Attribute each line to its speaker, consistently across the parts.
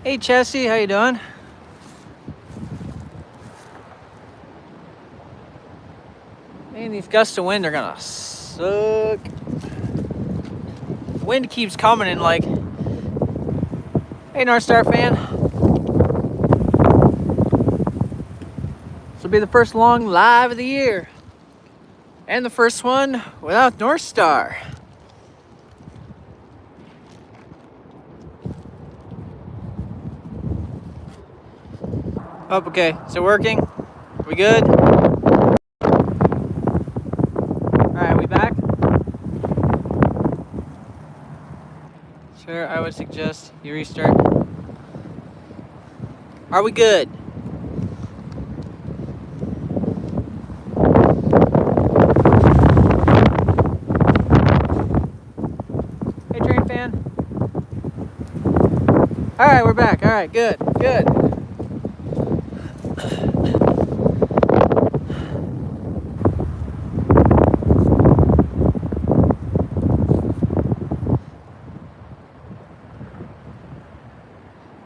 Speaker 1: Hey Chessie, how you doing? Man, these gusts of wind are gonna suck. The wind keeps coming and like, hey North Star fan. This will be the first long live of the year. And the first one without North Star. Oh, okay. Is it working? We good? Alright, we back? Sure, I would suggest you restart. Are we good? Hey, train fan. Alright, we're back. Alright, good, good.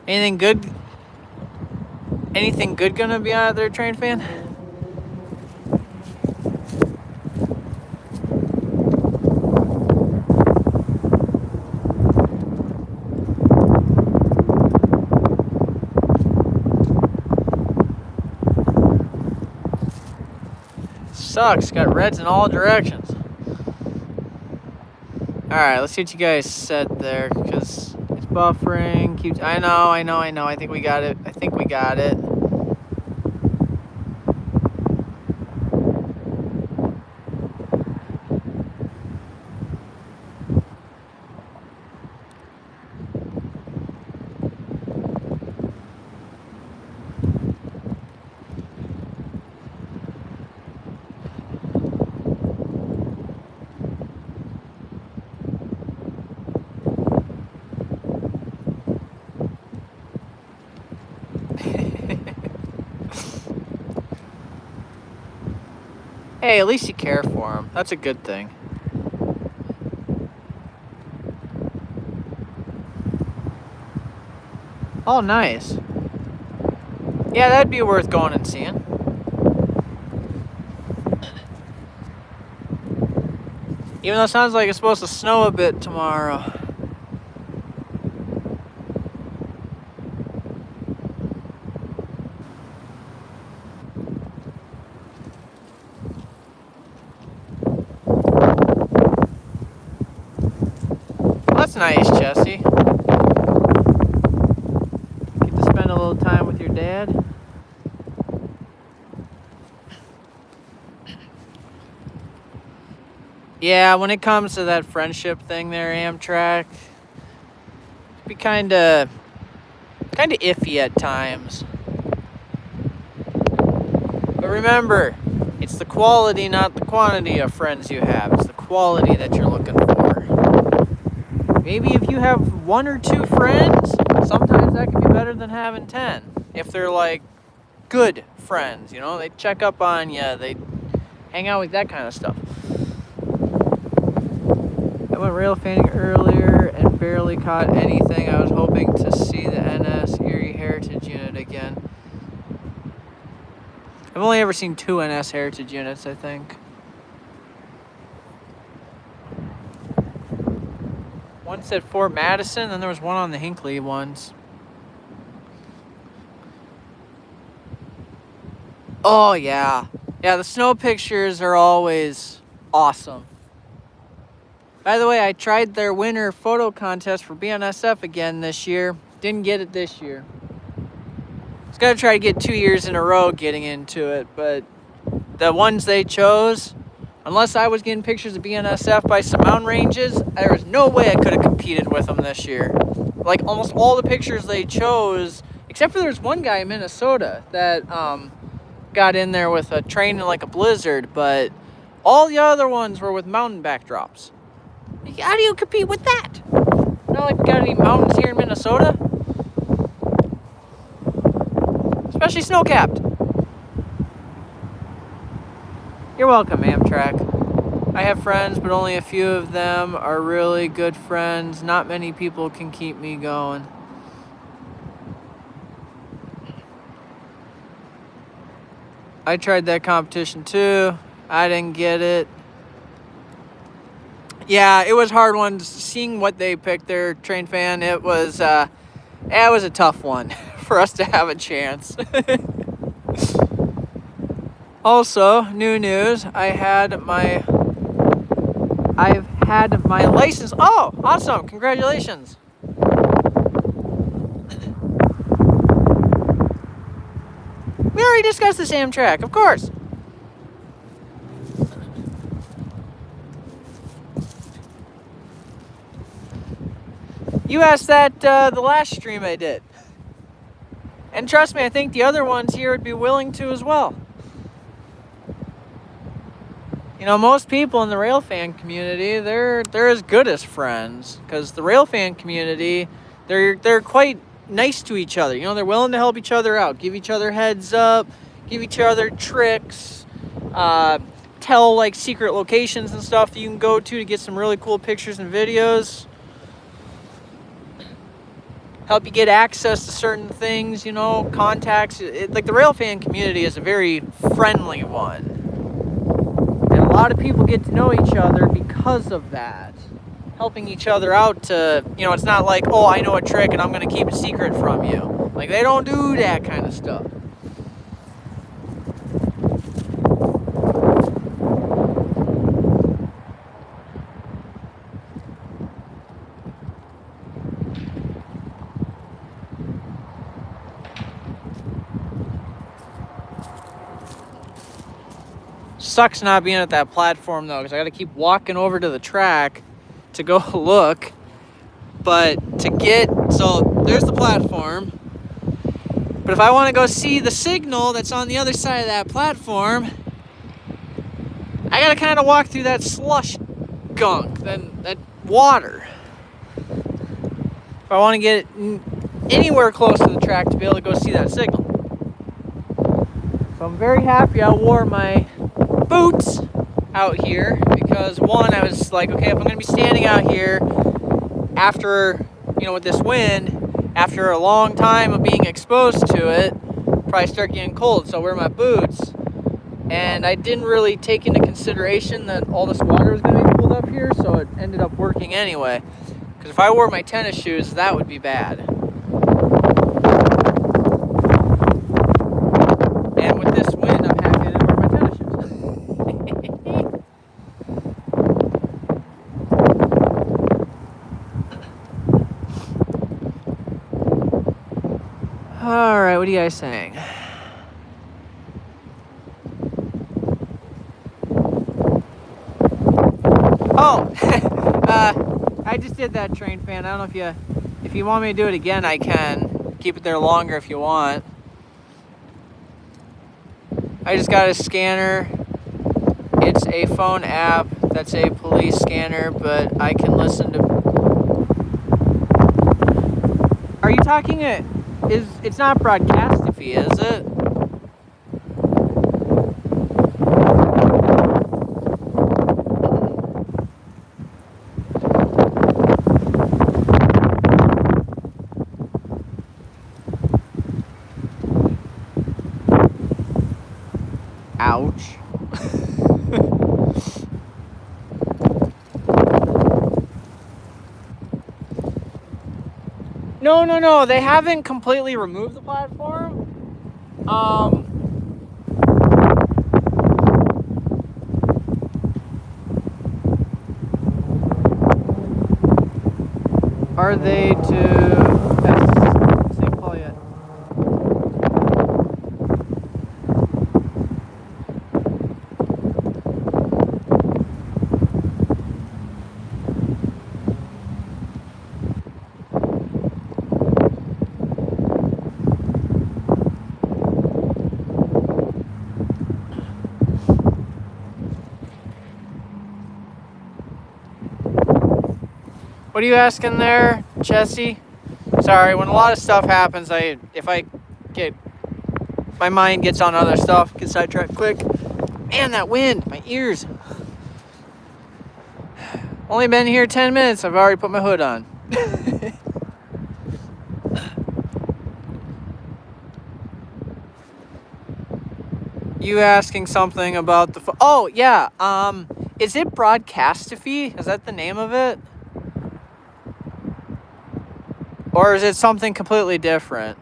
Speaker 1: Anything good? Anything good gonna be out of there, train fan? Sucks, got reds in all directions. Alright, let's see what you guys said there, because it's buffering, keeps, I know, I think we got it, Hey, at least you care for him. That's a good thing. Oh, nice. Yeah, that'd be worth going and seeing. Even though it sounds like it's supposed to snow a bit tomorrow. That's nice, Jesse. Get to spend a little time with your dad. Yeah, when it comes to that friendship thing there, Amtrak, it'd be kind of iffy at times. But remember, it's the quality, not the quantity of friends you have. It's the quality that you're looking for. Maybe if you have 1 or 2 friends, sometimes that can be better than having 10. If they're like good friends, you know, they check up on you, they hang out with that kind of stuff. I went rail fanning earlier and barely caught anything. I was hoping to see the NS Erie Heritage Unit again. I've only ever seen 2 NS Heritage Units, I think. One said Fort Madison, then there was one on the Hinckley ones. Oh, yeah. Yeah, the snow pictures are always awesome. By the way, I tried their winter photo contest for BNSF again this year. Didn't get it this year. I was going to try to get 2 years in a row getting into it, but the ones they chose, unless I was getting pictures of BNSF by some mountain ranges, there was no way I could have competed with them this year. Like, almost all the pictures they chose, except for there's one guy in Minnesota that got in there with a train in like a blizzard, but all the other ones were with mountain backdrops. How do you compete with that? Not like we got any mountains here in Minnesota. Especially snow-capped. You're welcome, Amtrak. I have friends, but only a few of them are really good friends. Not many people can keep me going. I tried that competition too. I didn't get it. Yeah, it was hard one. Seeing what they picked their train fan, it was a tough one for us to have a chance. Also, new news, I've had my license. Oh, awesome. Congratulations. We already discussed this Amtrak, of course. You asked that the last stream I did. And trust me, I think the other ones here would be willing to as well. You know, most people in the railfan community, they're as good as friends, because the railfan community, they're quite nice to each other. You know, they're willing to help each other out, give each other heads up, give each other tricks, tell like secret locations and stuff that you can go to get some really cool pictures and videos. Help you get access to certain things, you know, contacts. Like the railfan community is a very friendly one. And a lot of people get to know each other because of that. Helping each other out to, you know, it's not like, oh, I know a trick and I'm going to keep it secret from you. Like, they don't do that kind of stuff. Sucks not being at that platform though, because I got to keep walking over to the track to go look. But so there's the platform. But if I want to go see the signal that's on the other side of that platform, I got to kind of walk through that slush gunk, that water. If I want to get anywhere close to the track to be able to go see that signal. So I'm very happy I wore my boots out here, because one, I was like, okay, if I'm gonna be standing out here after, you know, with this wind, after a long time of being exposed to it, probably start getting cold, so I wear my boots. And I didn't really take into consideration that all this water was gonna be pulled up here, so it ended up working anyway. Because if I wore my tennis shoes, that would be bad. And with this wind, I'm happy I didn't wear my tennis shoes. Alright, what are you guys saying? Oh! I just did that train fan. I don't know if you want me to do it again, I can. Keep it there longer if you want. I just got a scanner. It's a phone app that's a police scanner, but I can listen to... Are you talking it's not broadcastify, is it? Ouch. No. They haven't completely removed the platform. Are they to St. Paul yet? What are you asking there, Jesse? Sorry, when a lot of stuff happens, my mind gets on other stuff, get sidetracked quick. Man, that wind, my ears. Only been here 10 minutes, I've already put my hood on. You asking something about the... Oh, yeah. Is it Broadcastophy? Is that the name of it? Or is it something completely different?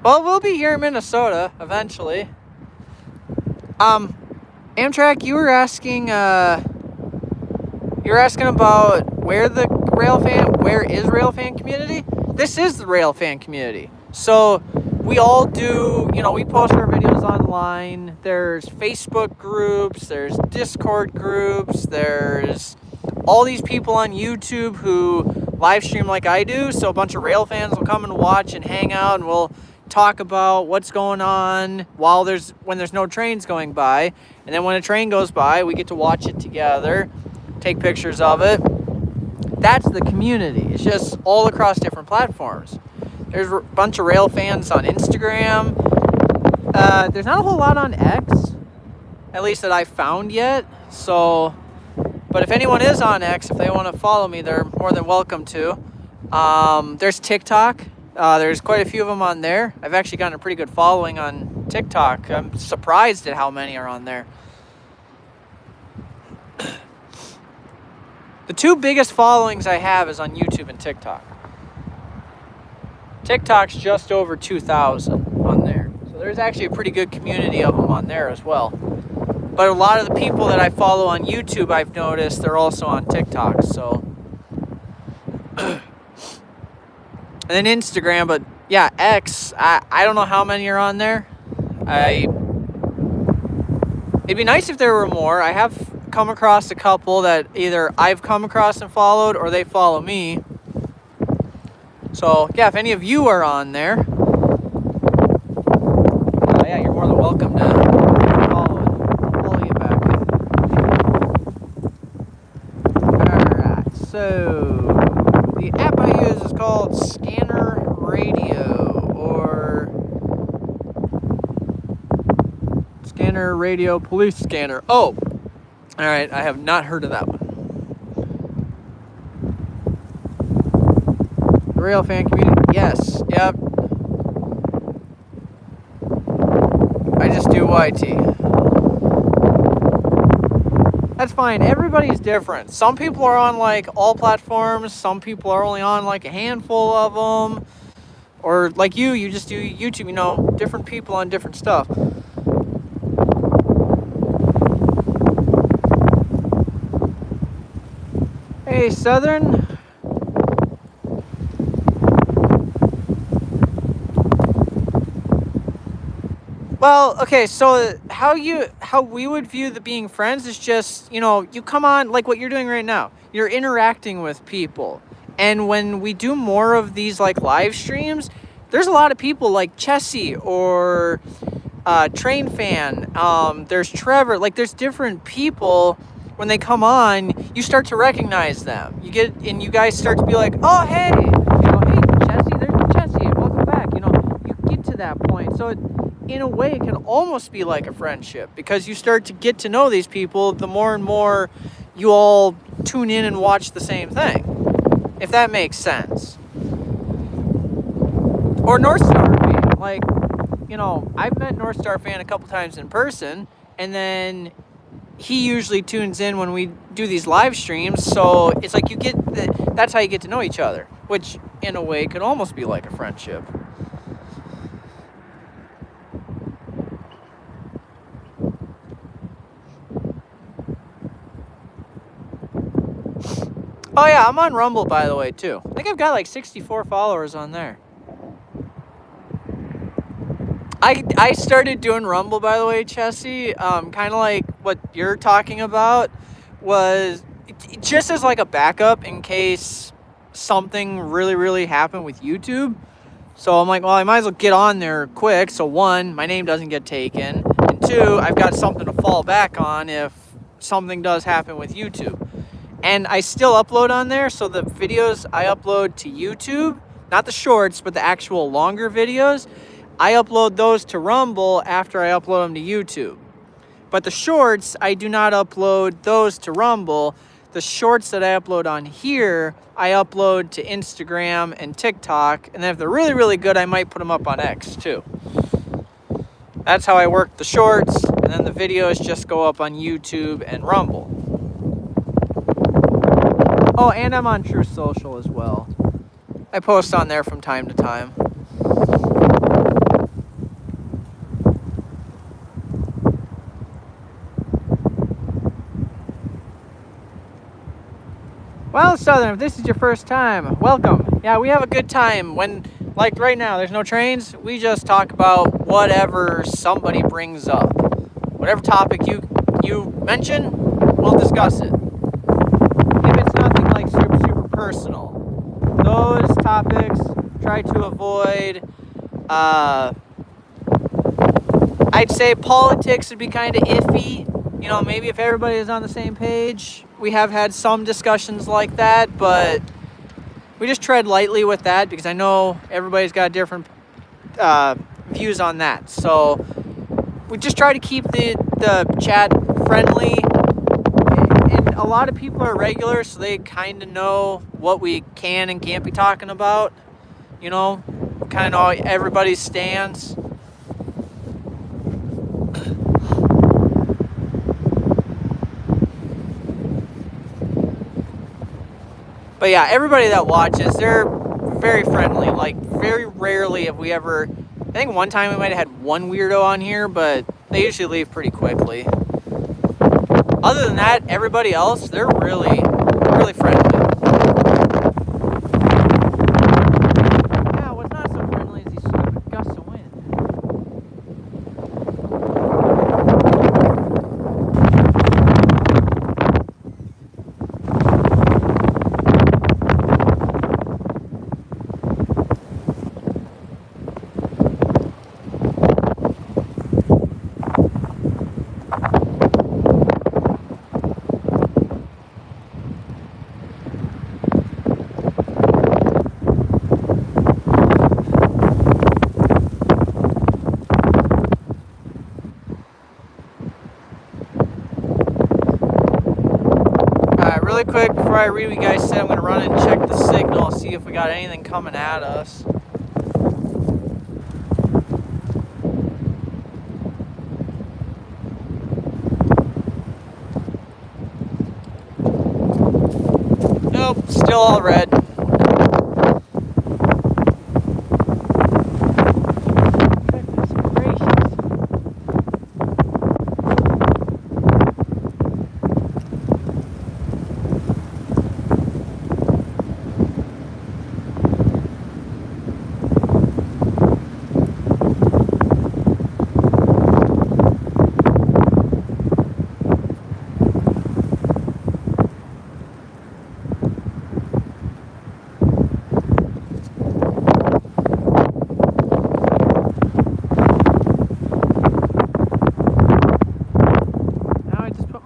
Speaker 1: Well, we'll be here in Minnesota eventually. Amtrak, you were asking about where is Railfan community? This is the Railfan community. So we all do, we post our videos online. There's Facebook groups, there's Discord groups, there's all these people on YouTube who live stream like I do. So a bunch of rail fans will come and watch and hang out, and we'll talk about what's going on when there's no trains going by. And then when a train goes by, we get to watch it together, take pictures of it. That's the community. It's just all across different platforms. There's a bunch of rail fans on Instagram. There's not a whole lot on X, at least that I've found yet. So, but if anyone is on X, if they want to follow me, they're more than welcome to. There's TikTok. There's quite a few of them on there. I've actually gotten a pretty good following on TikTok. I'm surprised at how many are on there. The two biggest followings I have is on YouTube and TikTok. TikTok's just over 2,000 on there. So there's actually a pretty good community of them on there as well. But a lot of the people that I follow on YouTube, I've noticed, they're also on TikTok. So, and then Instagram, but yeah, X, I don't know how many are on there. It'd be nice if there were more. I have come across a couple that either I've come across and followed or they follow me. So yeah, if any of you are on there, yeah, you're more than welcome to follow you back. Alright, so the app I use is called Scanner Radio, or Scanner Radio Police Scanner. Oh, alright, I have not heard of that one. The Railfan community, yes, yep. I just do YT. That's fine. Everybody's different. Some people are on like all platforms. Some people are only on like a handful of them. Or like you just do YouTube, different people on different stuff. Hey, Southern. Well, okay, so how we would view the being friends is just, you come on, like what you're doing right now. You're interacting with people. And when we do more of these like live streams, there's a lot of people like Chessie or Train Fan. There's Trevor. Like there's different people. When they come on, you start to recognize them. You guys start to be like, oh, hey, hey, Chessie, there's Chessie, welcome back. You get to that point. So in a way, it can almost be like a friendship because you start to get to know these people the more and more you all tune in and watch the same thing, if that makes sense. Or North Star Fan. Like, I've met North Star Fan a couple times in person, and then he usually tunes in when we do these live streams, so it's like that's how you get to know each other, which in a way could almost be like a friendship. Oh yeah, I'm on Rumble, by the way, too. I think I've got like 64 followers on there. I started doing Rumble, by the way, Chessie, kind of like what you're talking about, was just as like a backup in case something really, really happened with YouTube. So I'm like, well, I might as well get on there quick. So one, my name doesn't get taken. And two, I've got something to fall back on if something does happen with YouTube. And I still upload on there. So the videos I upload to YouTube, not the shorts, but the actual longer videos, I upload those to Rumble after I upload them to YouTube. But the shorts, I do not upload those to Rumble. the shorts that I upload on here, I upload to Instagram and TikTok. And then if they're really, really good, I might put them up on X too. That's how I work the shorts. And then the videos just go up on YouTube and Rumble. Oh, and I'm on True Social as well. I post on there from time to time. Well, Southern, if this is your first time, welcome. Yeah, we have a good time when, like right now, there's no trains. We just talk about whatever somebody brings up. Whatever topic you mention, we'll discuss it. If it's nothing like super personal. Those topics, try to avoid. I'd say politics would be kind of iffy. You know, maybe if everybody is on the same page. We have had some discussions like that, but we just tread lightly with that because I know everybody's got different views on that. So we just try to keep the chat friendly. And a lot of people are regular, so they kind of know what we can and can't be talking about. You know, kind of know everybody's stance. But yeah, everybody that watches, they're very friendly. Like, very rarely have we ever... I think one time we might have had one weirdo on here, but they usually leave pretty quickly. Other than that, everybody else, they're really, really friendly. Yeah, what's not so friendly is these stupid gusts of wind. Really quick, before I read what you guys said, I'm going to run and check the signal, see if we got anything coming at us. Nope, still all red.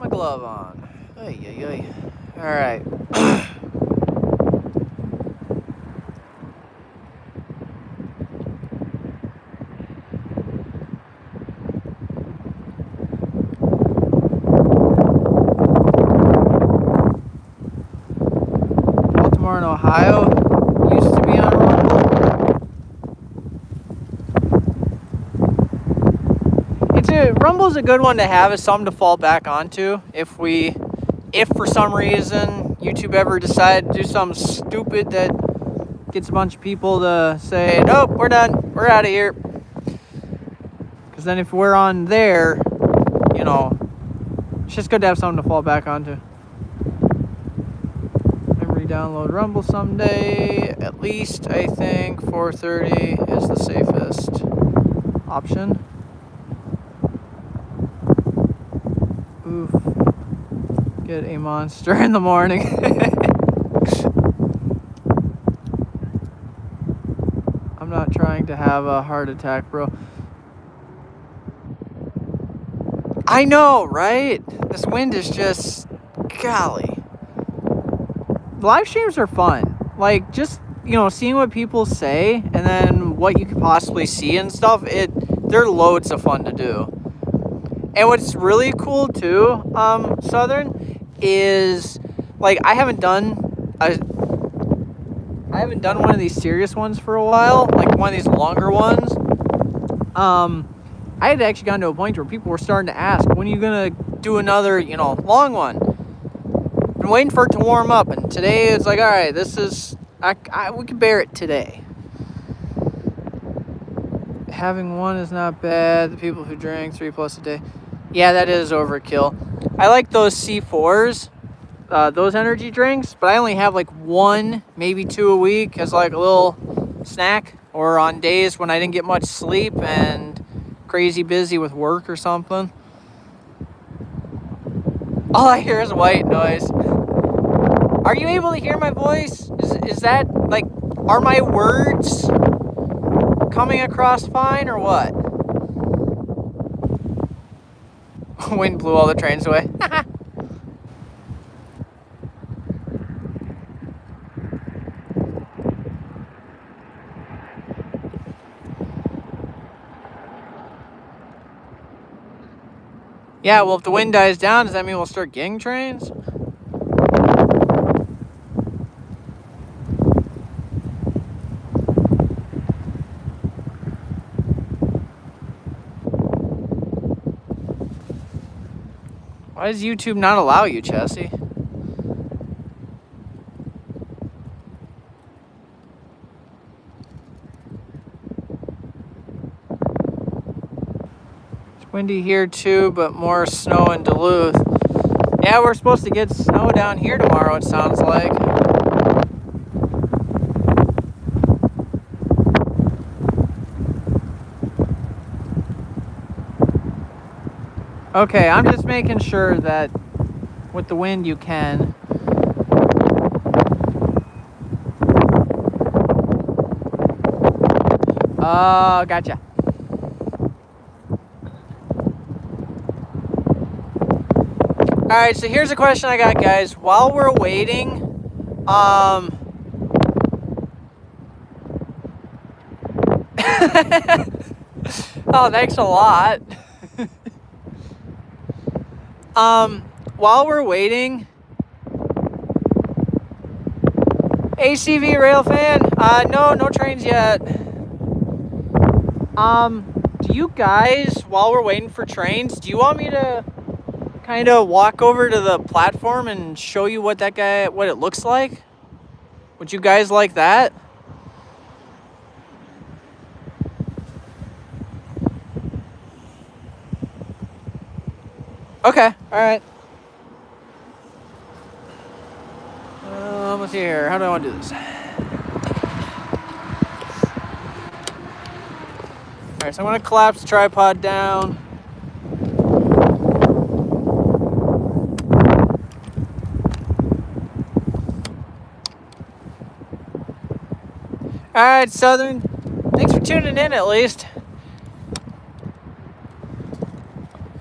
Speaker 1: Glove on. Ay, ay, ay. All right. Baltimore and Ohio used to be on Rumble. Rumble's a good one to have as something to fall back onto if for some reason YouTube ever decided to do something stupid that gets a bunch of people to say, nope, we're done, we're out of here. Because then if we're on there, you know, it's just good to have something to fall back onto. And re-download Rumble someday. At least I think 4:30 is the safest option. Oof. Get a monster in the morning. I'm not trying to have a heart attack, bro. I know, right? This wind is just, golly. Live streams are fun. Like, just, you know, seeing what people say and then what you could possibly see and stuff, they're loads of fun to do. And what's really cool too, Southern, is like I haven't done one of these serious ones for a while, like one of these longer ones. I had actually gotten to a point where people were starting to ask, when are you gonna do another, you know, long one? Been waiting for it to warm up, and today it's like, all right, this is we can bear it today. Having one is not bad. The people who drink 3+ a day, yeah, that is overkill. I like those C4s, those energy drinks, but I only have like 1, maybe 2 a week as like a little snack, or on days when I didn't get much sleep and crazy busy with work or something. All I hear is white noise. Are you able to hear my voice? Is that like, are my words coming across fine or what? Wind blew all the trains away. Yeah, well, if the wind dies down, does that mean we'll start getting trains? Why does YouTube not allow you, Chessie? It's windy here too, but more snow in Duluth. Yeah, we're supposed to get snow down here tomorrow, it sounds like. Okay, I'm just making sure that with the wind you can. Oh, gotcha. Alright, so here's a question I got, guys. While we're waiting, oh, thanks a lot. While we're waiting, ACV rail fan, no trains yet. Do you guys, while we're waiting for trains, do you want me to kind of walk over to the platform and show you what it looks like? Would you guys like that? Okay, all right. Let's see here. How do I want to do this? All right, so I'm going to collapse the tripod down. All right, Southern. Thanks for tuning in, at least.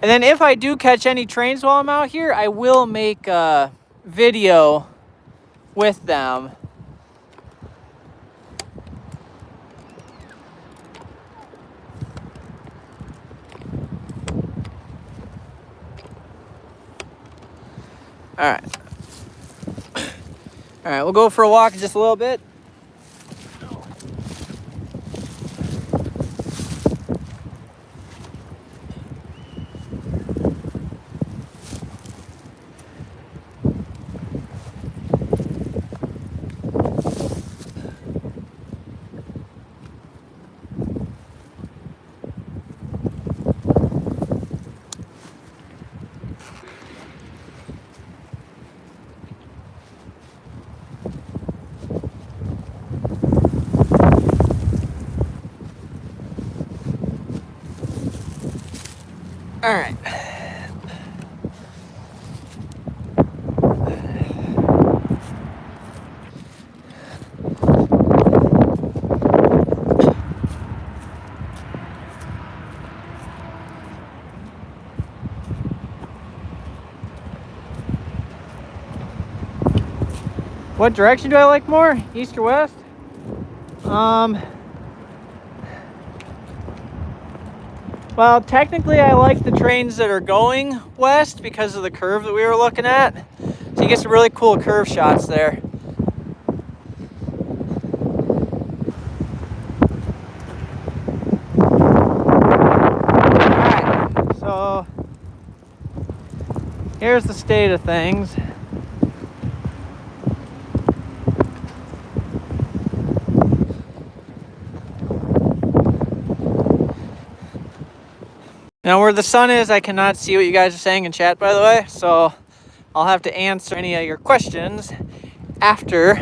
Speaker 1: And then if I do catch any trains while I'm out here, I will make a video with them. All right. All right, we'll go for a walk in just a little bit. All right. What direction do I like more? East or west? Well, technically I like the trains that are going west because of the curve that we were looking at. So you get some really cool curve shots there. Alright, so here's the state of things. Now where the sun is, I cannot see what you guys are saying in chat, by the way, so I'll have to answer any of your questions after.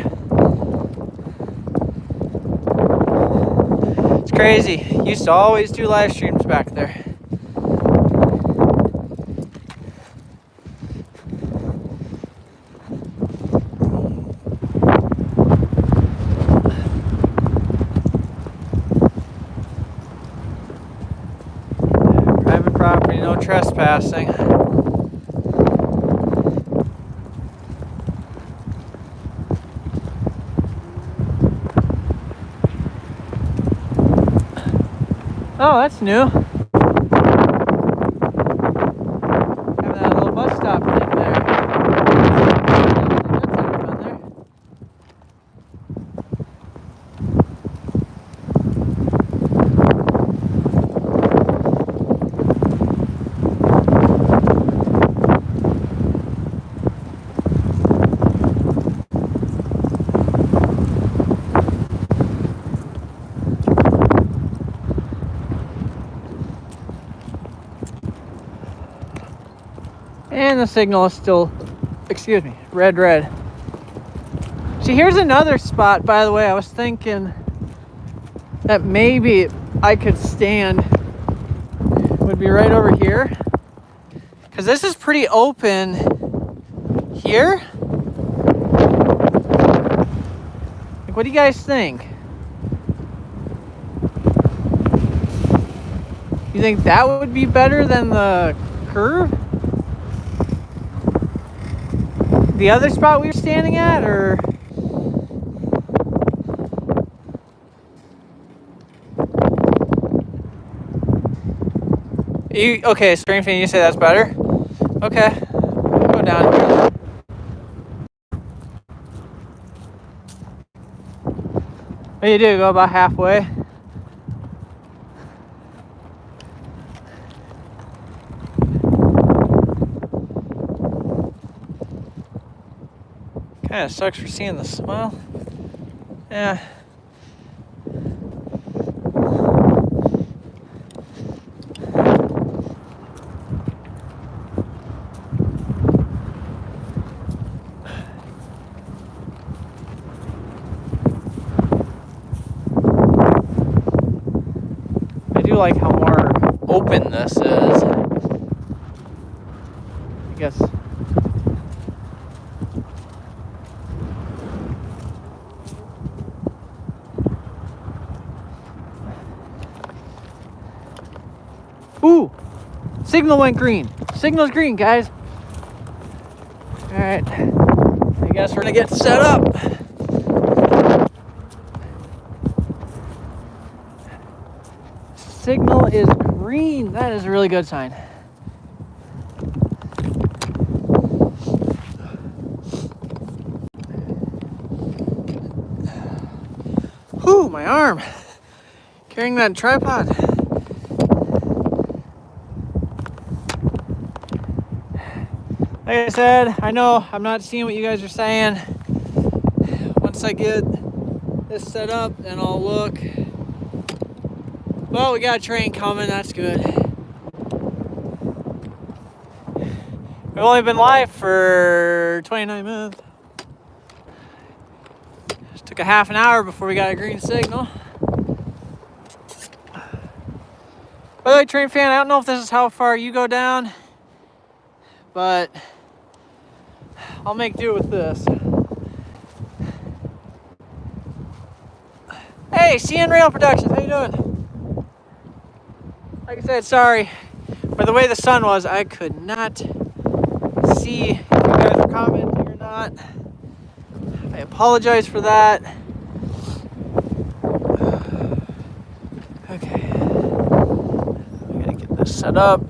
Speaker 1: It's crazy. Used to always do live streams back there. Private property, no trespassing. Oh, that's new. Having that little bus stop thing there. And the signal is still, excuse me, red. See, here's another spot, by the way. I was thinking that maybe I could stand, would be right over here. Because this is pretty open here. Like, what do you guys think? You think that would be better than the curve? The other spot we were standing at, or? Okay, Spring Fan, you say that's better? Okay, I'll go down here. What do you do, go about halfway? Kind of sucks for seeing the smile. Yeah. I do like how more open this is. I guess. Ooh! Signal went green. Signal's green, guys. Alright. I guess we're gonna get set up. Signal is green. That is a really good sign. Whew, my arm. Carrying that tripod. Like I said, I know I'm not seeing what you guys are saying. Once I get this set up, then I'll look. Well, we got a train coming, that's good. We've only been live for 29 minutes. Just took a half an hour before we got a green signal. By the way, Train Fan, I don't know if this is how far you go down, but I'll make do with this. Hey, CN Rail Productions, how you doing? Like I said, sorry. By the way the sun was, I could not see if you guys were commenting or not. I apologize for that. Okay. I gotta get this set up.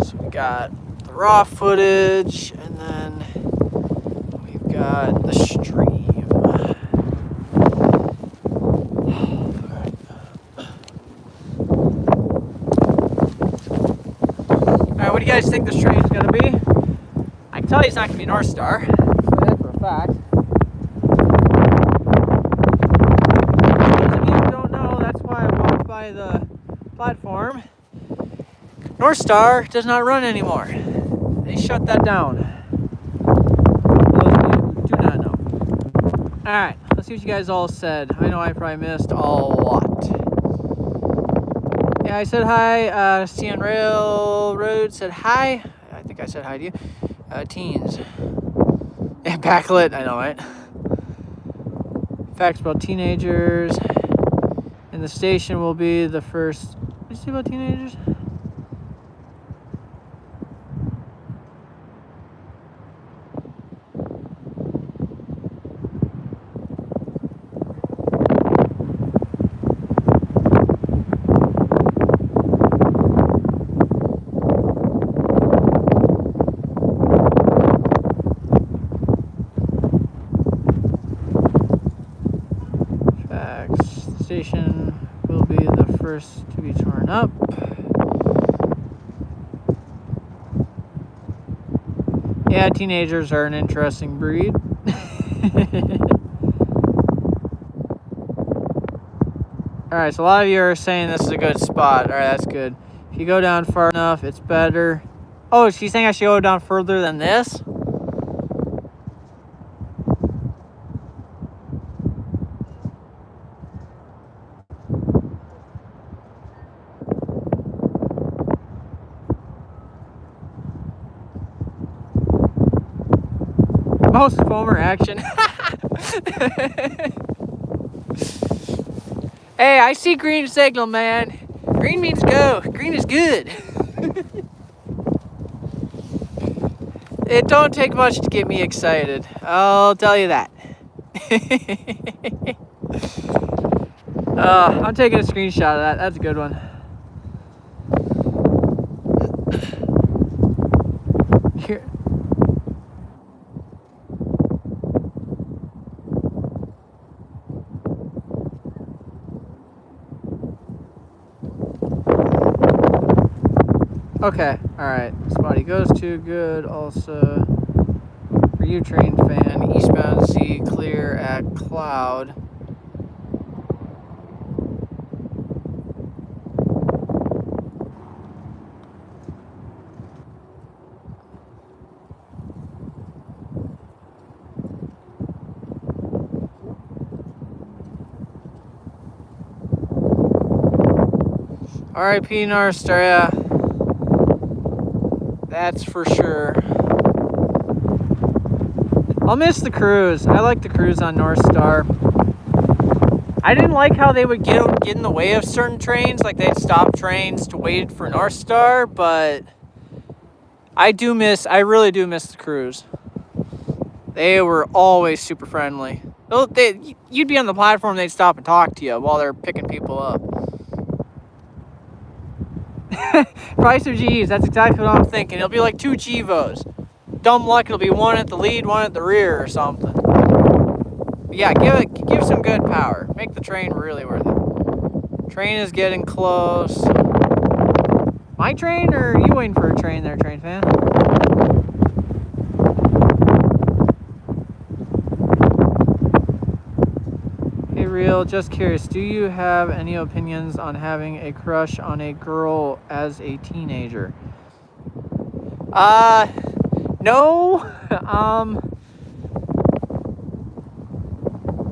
Speaker 1: So we got the the raw footage, and then we've got the stream. Alright, what do you guys think this train's gonna be? I can tell you it's not gonna be North Star. That's for a fact. Those of you who don't know, that's why I walked by the platform. North Star does not run anymore. They shut that down. Those of you who do not know. Alright, let's see what you guys all said. I know I probably missed a lot. Yeah, I said hi. CN Railroad said hi. I think I said hi to you. Teens. Yeah, backlit, I know, right? Facts about teenagers. And the station will be the first. What did you say about teenagers? Station will be the first to be torn up. Yeah, teenagers are an interesting breed. Alright, so a lot of you are saying this is a good spot. Alright, that's good. If you go down far enough, it's better. Oh, she's saying I should go down further than this? Most foamer action. Hey, I see green signal, man. Green means go. Green is good. It don't take much to get me excited. I'll tell you that. I'm taking a screenshot of that. That's a good one. Here. Okay, alright. Spotty goes to good. Also, for you, train fan, eastbound Z clear at Cloud. R.I.P. North Star, yeah. That's for sure. I'll miss the cruise. I like the cruise on North Star. I didn't like how they would get in the way of certain trains, like they'd stop trains to wait for North Star, but I really do miss the cruise. They were always super friendly. You'd be on the platform, they'd stop and talk to you while they're picking people up. Price of G's, that's exactly what I'm thinking. It'll be like 2 GVOs. Dumb luck, it'll be one at the lead, one at the rear or something. But yeah, give some good power. Make the train really worth it. Train is getting close. My train, or are you waiting for a train there, train fan? Hey, real, just curious, do you have any opinions on having a crush on a girl as a teenager? No.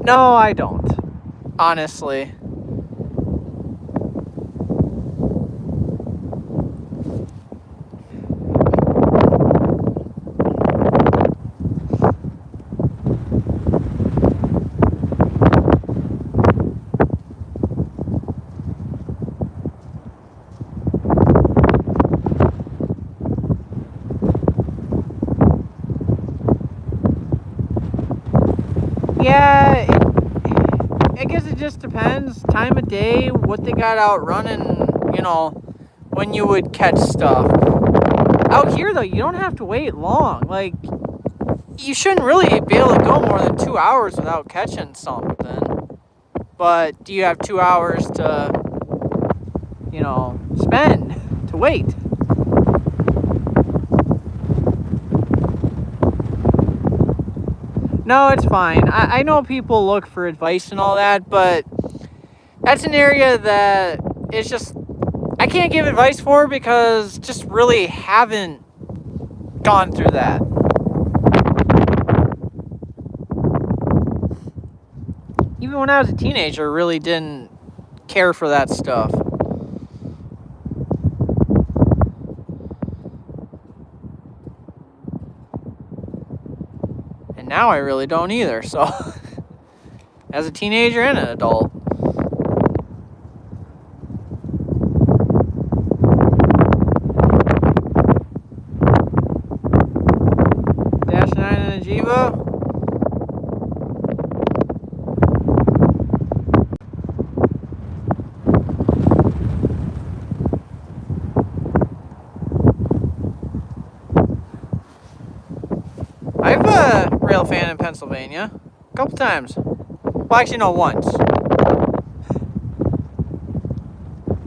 Speaker 1: No, I don't. Honestly. Yeah, I guess it just depends. Time of day, what they got out running, when you would catch stuff. Out here, though, you don't have to wait long. Like, you shouldn't really be able to go more than 2 hours without catching something. But do you have 2 hours to, spend to wait? No, it's fine. I know people look for advice and all that, but that's an area that it's just, I can't give advice for because just really haven't gone through that. Even when I was a teenager, really didn't care for that stuff. And now I really don't either, so as a teenager and an adult. Dash 9 and a Jiva. I've rail fan in Pennsylvania a couple times. Well, actually, no, once.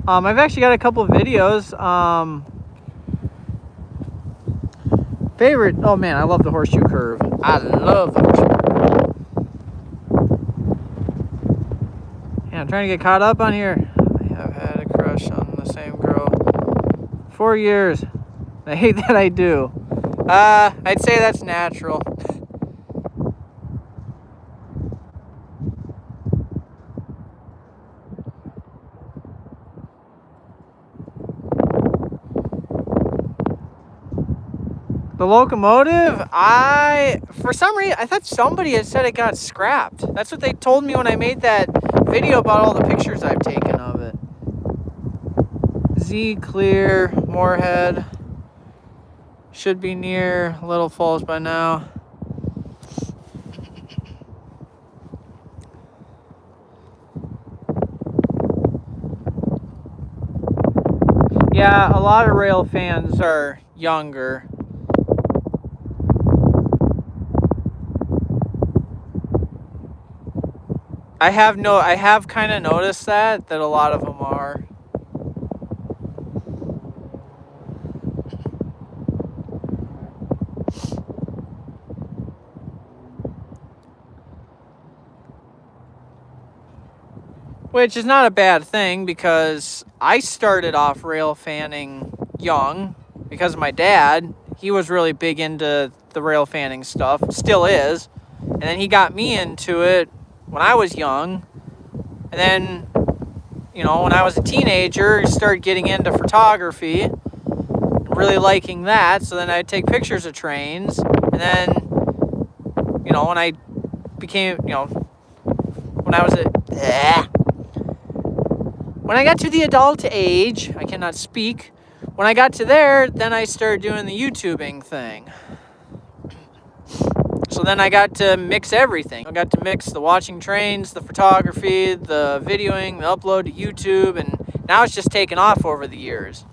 Speaker 1: I've actually got a couple of videos. Favorite, oh man, I love the horseshoe curve. I love the horseshoe curve. Yeah, I'm trying to get caught up on here. I have had a crush on the same girl 4 years. I hate that I do. I'd say that's natural. The locomotive, for some reason, I thought somebody had said it got scrapped. That's what they told me when I made that video about all the pictures I've taken of it. Z clear, Moorhead. Should be near Little Falls by now. Yeah, a lot of rail fans are younger. I have kind of noticed that a lot of them are. Which is not a bad thing because I started off rail fanning young because of my dad. He was really big into the rail fanning stuff, still is. And then he got me into it when I was young. And then, when I was a teenager, I started getting into photography, really liking that. So then I'd take pictures of trains. And then, when I became, when I got to the adult age, I cannot speak. When I got to there, then I started doing the YouTubing thing. So then I got to mix everything. I got to mix the watching trains, the photography, the videoing, the upload to YouTube, and now it's just taken off over the years.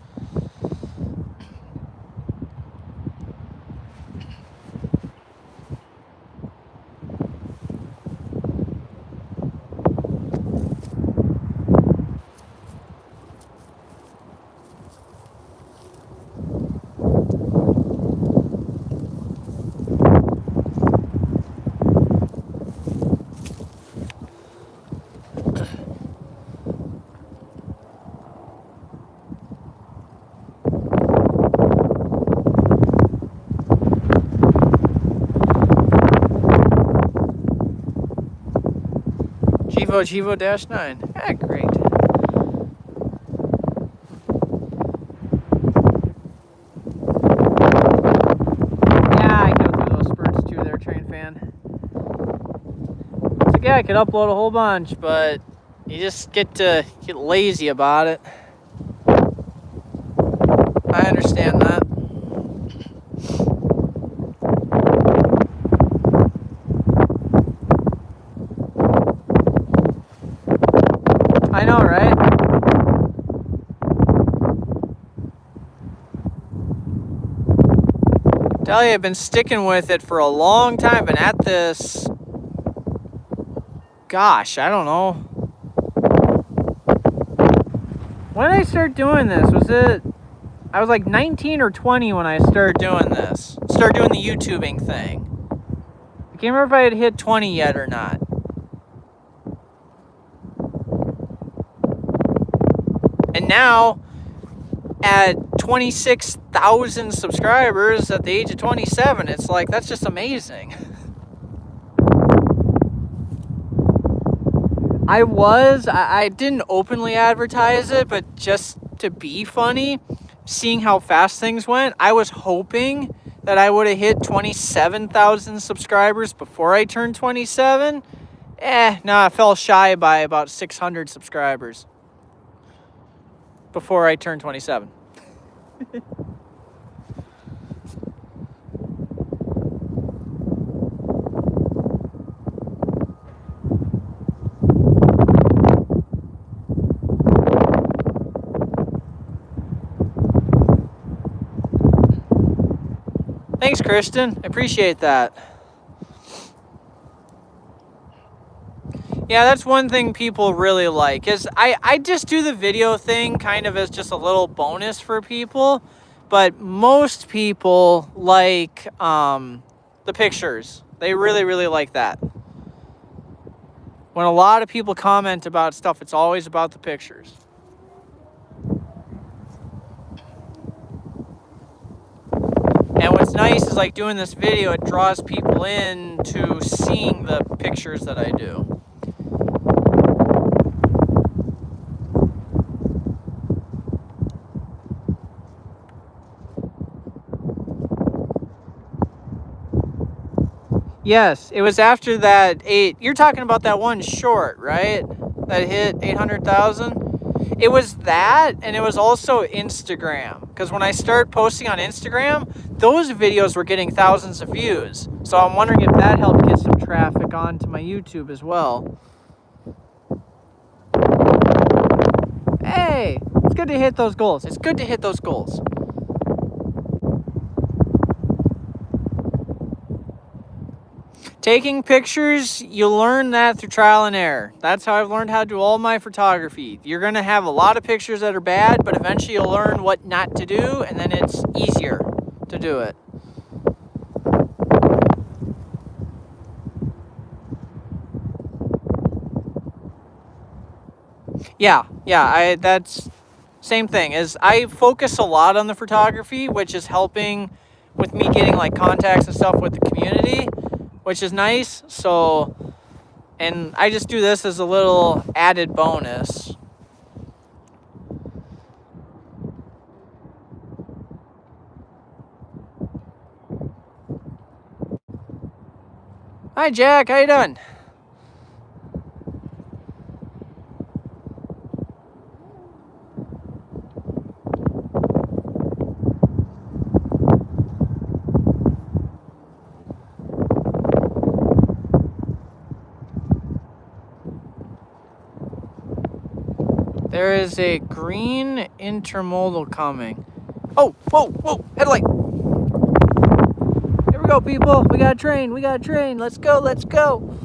Speaker 1: Jivo Dash 9. Ah, great. Yeah, I go through those spurts too there, Train Fan. It's like, yeah, I could upload a whole bunch, but you just get lazy about it. I understand that. I know, right? Tell you, I've been sticking with it for a long time. Been at this, gosh, I don't know. When did I start doing this? I was like 19 or 20 when I started doing this. Started doing the YouTubing thing. I can't remember if I had hit 20 yet or not. And now, at 26,000 subscribers at the age of 27, it's like, that's just amazing. I didn't openly advertise it, but just to be funny, seeing how fast things went, I was hoping that I would have hit 27,000 subscribers before I turned 27. No, I fell shy by about 600 subscribers before I turned 27. Thanks, Kristen. I appreciate that. Yeah, that's one thing people really like, is I just do the video thing kind of as just a little bonus for people, but most people like the pictures. They really, really like that. When a lot of people comment about stuff, it's always about the pictures. And what's nice is, like, doing this video, it draws people in to seeing the pictures that I do. Yes, it was after that you're talking about that one short, right? That hit 800,000? It was that, and it was also Instagram. Because when I started posting on Instagram, those videos were getting thousands of views. So I'm wondering if that helped get some traffic onto my YouTube as well. Hey, it's good to hit those goals. It's good to hit those goals. Taking pictures, you learn that through trial and error. That's how I've learned how to do all my photography. You're going to have a lot of pictures that are bad, but eventually you'll learn what not to do, and then it's easier to do it. Yeah, that's same thing. Is I focus a lot on the photography, which is helping with me getting like contacts and stuff with the community, which is nice. So, and I just do this as a little added bonus. Hi, Jack. How you doing? There is a green intermodal coming. Oh, whoa, headlight. Here we go, people. We got a train. Let's go.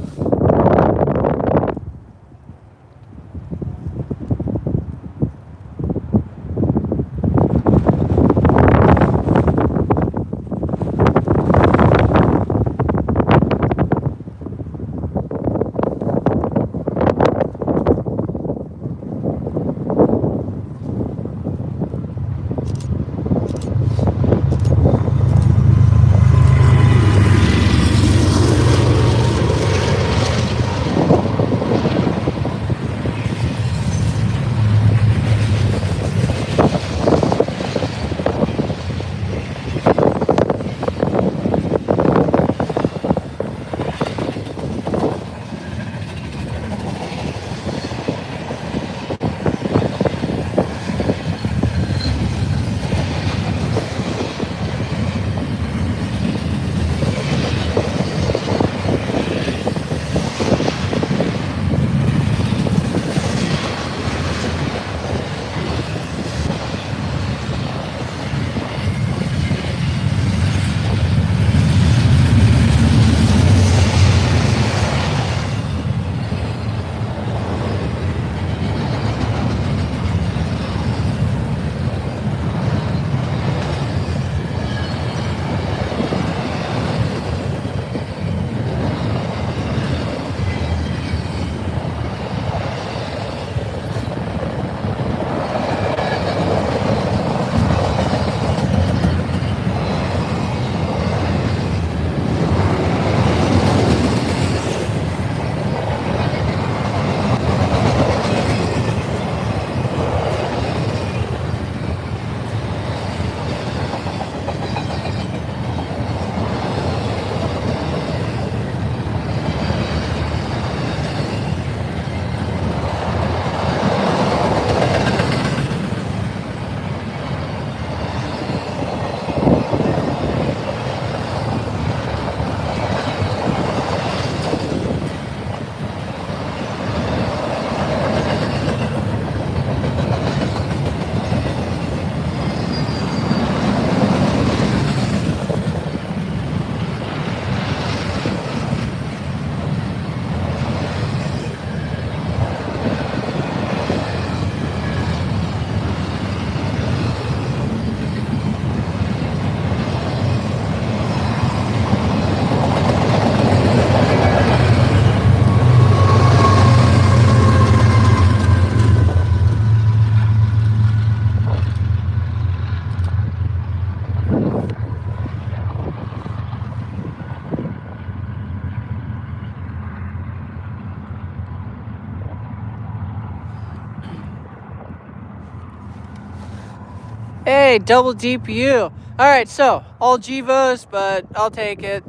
Speaker 1: Hey, double DPU. All right, so all Jivas, but I'll take it.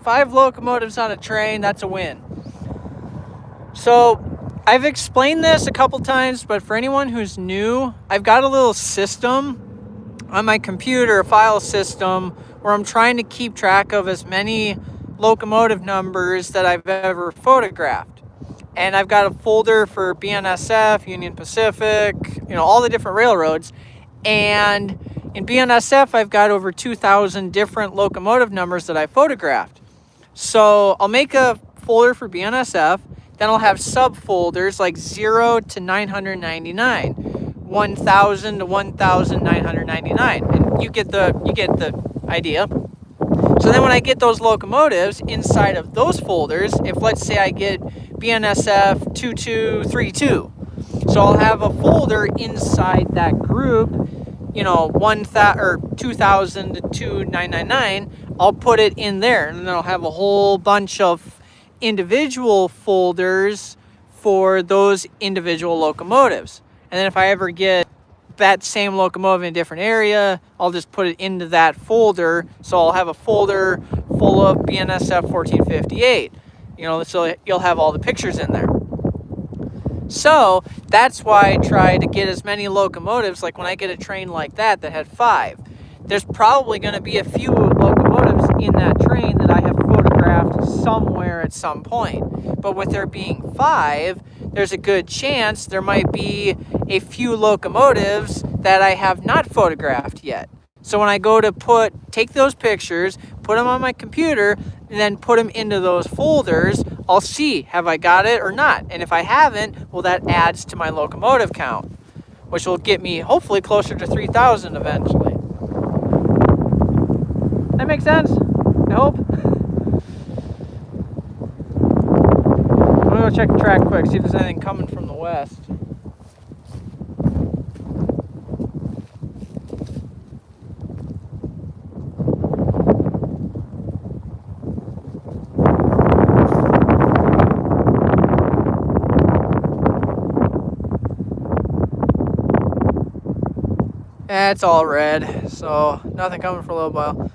Speaker 1: 5 locomotives on a train, that's a win. So I've explained this a couple times, but for anyone who's new, I've got a little system on my computer, a file system, where I'm trying to keep track of as many locomotive numbers that I've ever photographed. And I've got a folder for BNSF, Union Pacific, all the different railroads. And in BNSF, I've got over 2,000 different locomotive numbers that I photographed. So I'll make a folder for BNSF, then I'll have subfolders like 0 to 999, 1,000 to 1,999, and you get the idea. So then when I get those locomotives inside of those folders, if let's say I get BNSF 2232, so I'll have a folder inside that group, 1,000 or 2,000 to 2,999. I'll put it in there, and then I'll have a whole bunch of individual folders for those individual locomotives. And then if I ever get that same locomotive in a different area, I'll just put it into that folder. So I'll have a folder full of BNSF 1458. So you'll have all the pictures in there. So that's why I try to get as many locomotives. Like when I get a train like that had 5, there's probably going to be a few locomotives in that train that I have photographed somewhere at some point. But with there being 5, there's a good chance there might be a few locomotives that I have not photographed yet. So when I go to take those pictures, put them on my computer, and then put them into those folders, I'll see, have I got it or not? And if I haven't, well, that adds to my locomotive count, which will get me hopefully closer to 3,000 eventually. That makes sense? I hope. I'm gonna go check the track quick, see if there's anything coming from the west. It's all red, so nothing coming for a little while.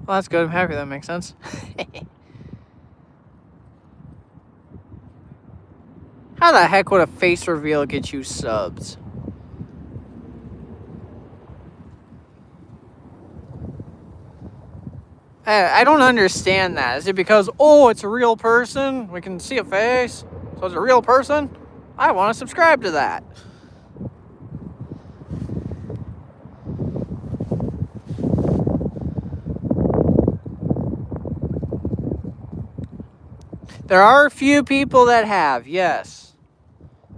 Speaker 1: Well, that's good. I'm happy that makes sense. How the heck would a face reveal get you subs? I don't understand that. Is it because, it's a real person? We can see a face, so it's a real person? I want to subscribe to that. There are a few people that have, yes.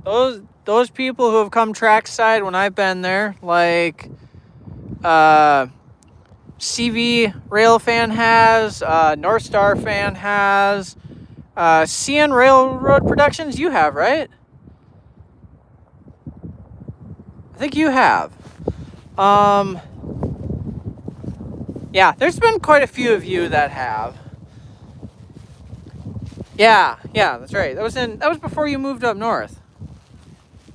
Speaker 1: Those people who have come trackside when I've been there, like CV Rail fan has, North Star fan has, CN Railroad Productions you have, right? I think you have. Yeah, there's been quite a few of you that have. Yeah, that's right. That was before you moved up north.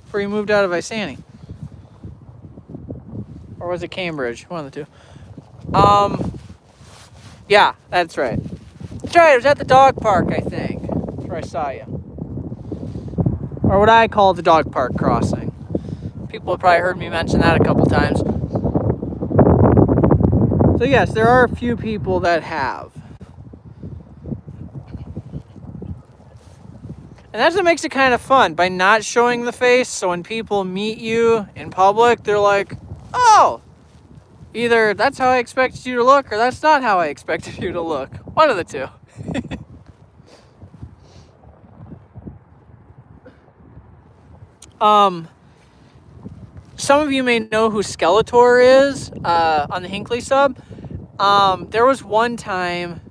Speaker 1: Before you moved out of Isani. Or was it Cambridge? One of the two. Yeah, that's right. That's right, it was at the dog park, I think. That's where I saw you. Or what I call the dog park crossing. People have probably heard me mention that a couple times. So yes, there are a few people that have. And that's what makes it kind of fun, by not showing the face. So when people meet you in public, they're like, oh, either that's how I expected you to look or that's not how I expected you to look. One of the two. Some of you may know who Skeletor is on the Hinckley sub. There was one time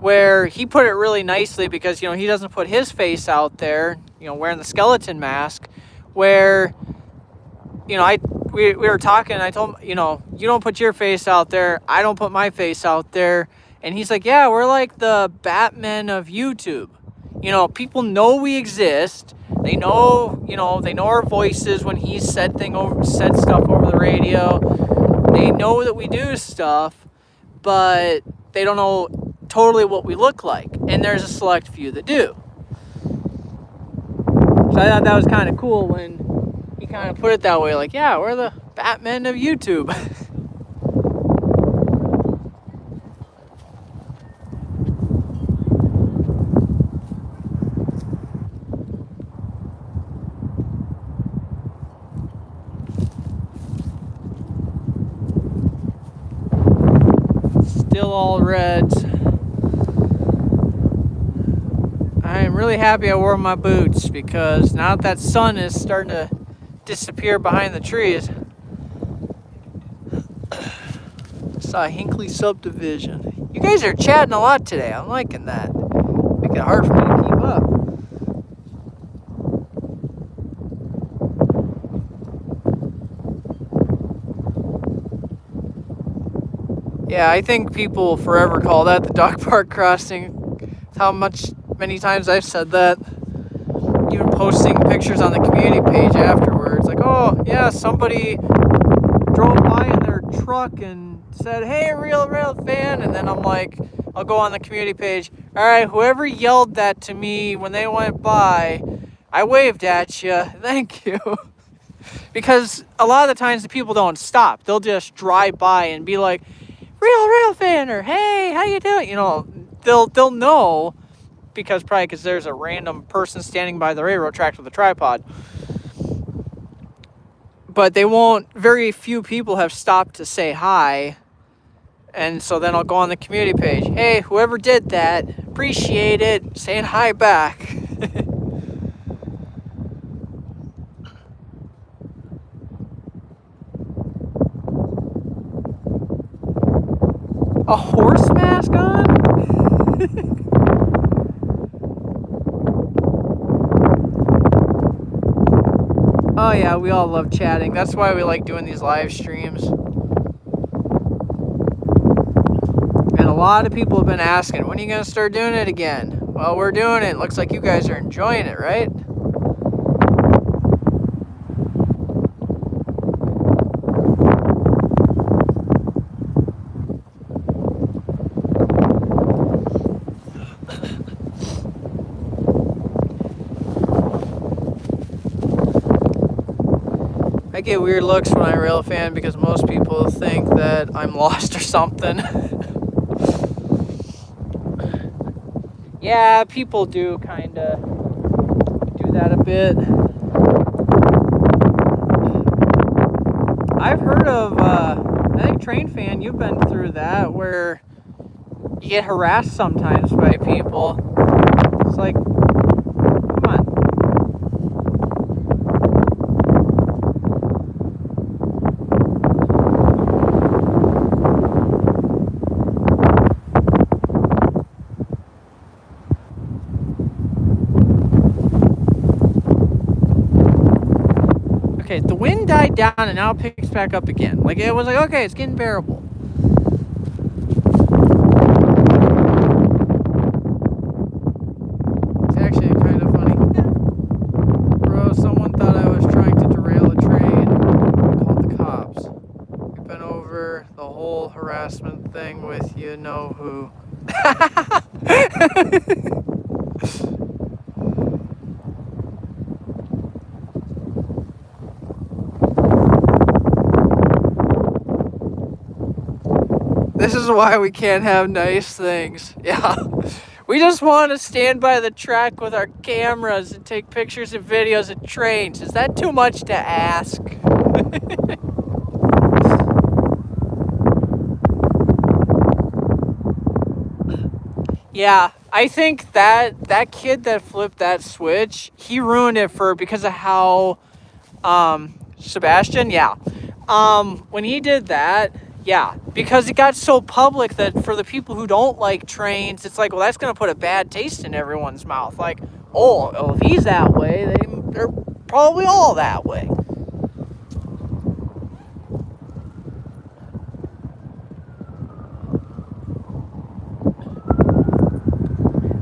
Speaker 1: where he put it really nicely because, he doesn't put his face out there, wearing the skeleton mask, where, we were talking and I told him, you don't put your face out there. I don't put my face out there. And he's like, yeah, we're like the Batman of YouTube. People know we exist. They know, they know our voices when he said stuff over the radio. They know that we do stuff, but they don't know totally what we look like. And there's a select few that do. So I thought that was kind of cool when he kind of put it that way, like, yeah, we're the Batman of YouTube. Still all reds. I am really happy I wore my boots because now that sun is starting to disappear behind the trees. Saw Hinckley Subdivision. You guys are chatting a lot today. I'm liking that. Make it hard for me to keep up. Yeah, I think people will forever call that the dog park crossing. Many times I've said that. Even posting pictures on the community page afterwards. Like, oh, yeah, somebody drove by in their truck and said, hey, real fan. And then I'm like, I'll go on the community page. All right, whoever yelled that to me when they went by, I waved at you. Thank you. Because a lot of the times the people don't stop. They'll just drive by and be like, real fan, or hey, how you doing? They'll know because there's a random person standing by the railroad tracks with a tripod. But very few people have stopped to say hi. And so then I'll go on the community page. Hey, whoever did that, appreciate it. Saying hi back. A horse mask on? Oh yeah, we all love chatting. That's why we like doing these live streams. And a lot of people have been asking, when are you going to start doing it again? Well, we're doing it. Looks like you guys are enjoying it, right? I get weird looks when I rail fan because most people think that I'm lost or something. Yeah, people do kind of do that a bit. I've heard of, I think Train Fan, you've been through that, where you get harassed sometimes by people. It's like, come on. Okay, the wind died down and now it picks back up again. Like, it was like, okay, it's getting bearable. It's actually kind of funny. Bro, someone thought I was trying to derail a train. Called the cops. We've been over the whole harassment thing with you know who. This is why we can't have nice things. Yeah. We just want to stand by the track with our cameras and take pictures and videos of trains. Is that too much to ask? Yeah, I think that kid that flipped that switch, he ruined it because of how Sebastian, yeah. When he did that, yeah, because it got so public that for the people who don't like trains, it's like, well, that's gonna put a bad taste in everyone's mouth. Like, oh, if he's that way, they're probably all that way.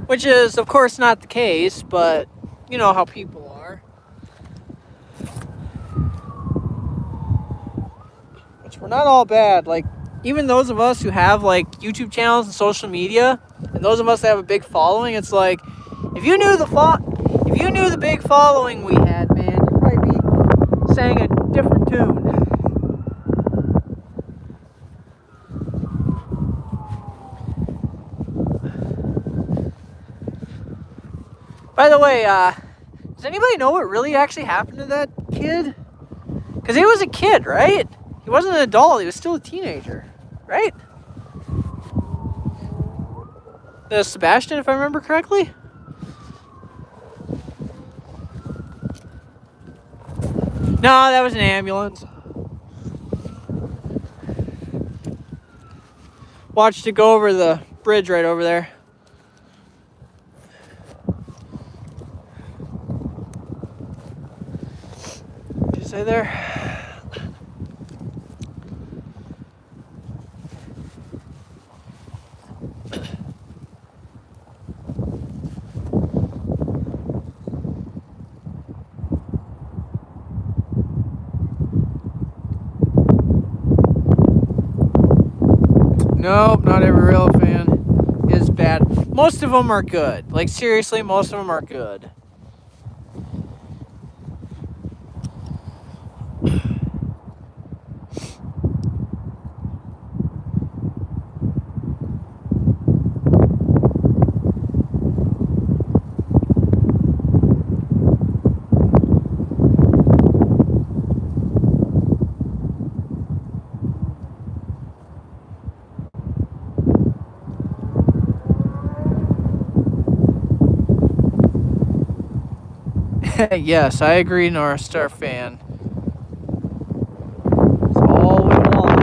Speaker 1: Which is, of course, not the case, but you know how people are. Which we're not all bad. Like, even those of us who have like YouTube channels and social media, and those of us that have a big following, it's like, if you knew the big following we had, man, you'd probably be sang a different tune. By the way, does anybody know what really actually happened to that kid? Because he was a kid, right? He wasn't an adult, he was still a teenager, right? Sebastian, if I remember correctly? No, that was an ambulance. Watched it go over the bridge right over there. Did you say there? Nope, not every rail fan is bad. Most of them are good. Like, seriously, most of them are good. Yes, I agree, North Star fan. It's all we want.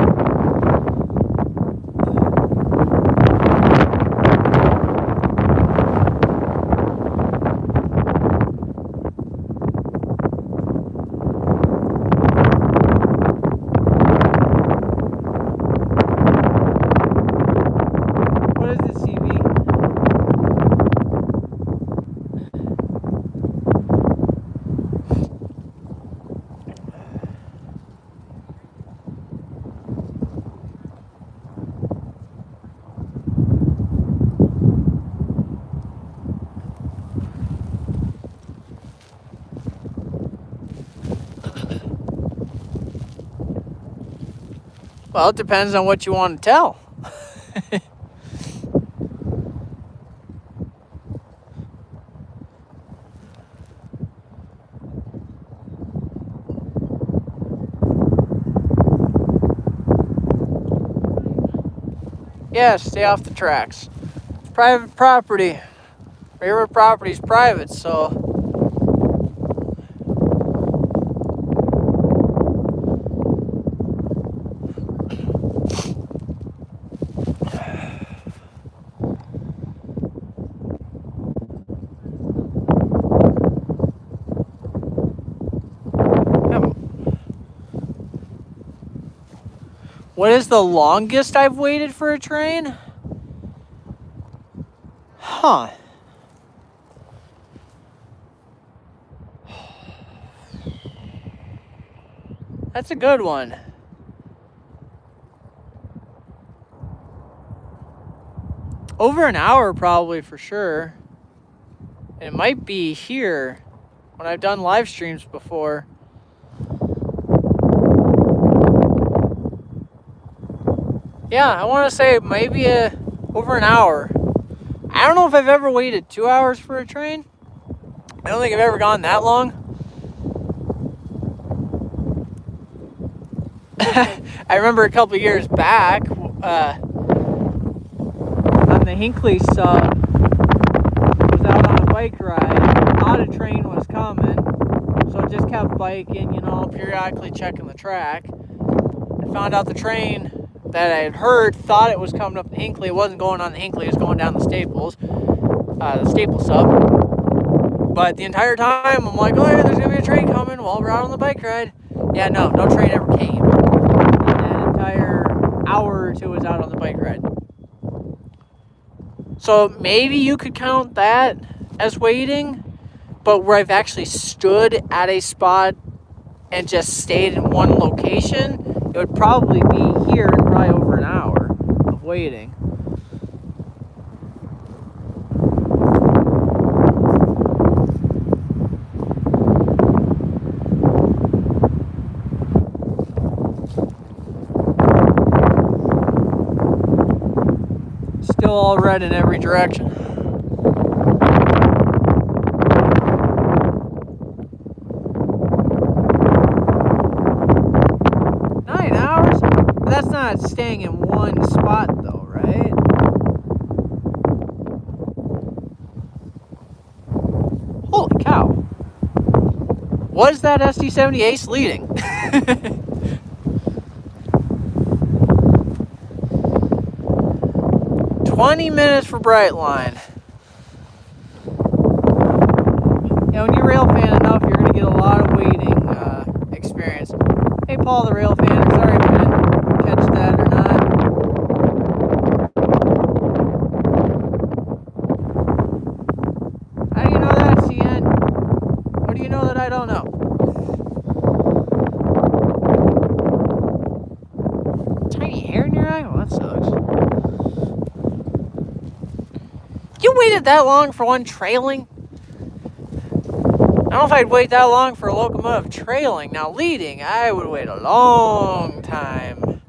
Speaker 1: What is it, CB? Well, it depends on what you want to tell. Yeah, stay off the tracks. It's private property. Railroad property is private, so. What is the longest I've waited for a train? Huh. That's a good one. Over an hour probably for sure. And it might be here when I've done live streams before. Yeah, I want to say maybe over an hour. I don't know if I've ever waited 2 hours for a train. I don't think I've ever gone that long. I remember a couple years back on the Hinckley sub, was out on a bike ride, thought a train was coming, so just kept biking, periodically checking the track. I found out the train that I had heard thought it was coming up the Hinckley. It wasn't going on the Hinckley, it was going down the Staples sub. But the entire time, I'm like, oh yeah, there's gonna be a train coming while we're out on the bike ride. Yeah, no train ever came. That entire hour or two was out on the bike ride. So maybe you could count that as waiting, but where I've actually stood at a spot and just stayed in one location, it would probably be here in probably over an hour of waiting. Still all red in every direction. 9 hours? But that's not staying in one spot though, right? Holy cow. Was that SD70 Ace leading? 20 minutes for Brightline. Yeah, when you're rail fan enough, you're going to get a lot of waiting experience. Hey, Paul, the rail fan. Sorry if you didn't catch that or not. How do you know that, CN? What do you know that I don't know? Tiny hair in your eye? Well, that sucks. You waited that long for one trailing? I don't know if I'd wait that long for a locomotive trailing. Now leading, I would wait a long time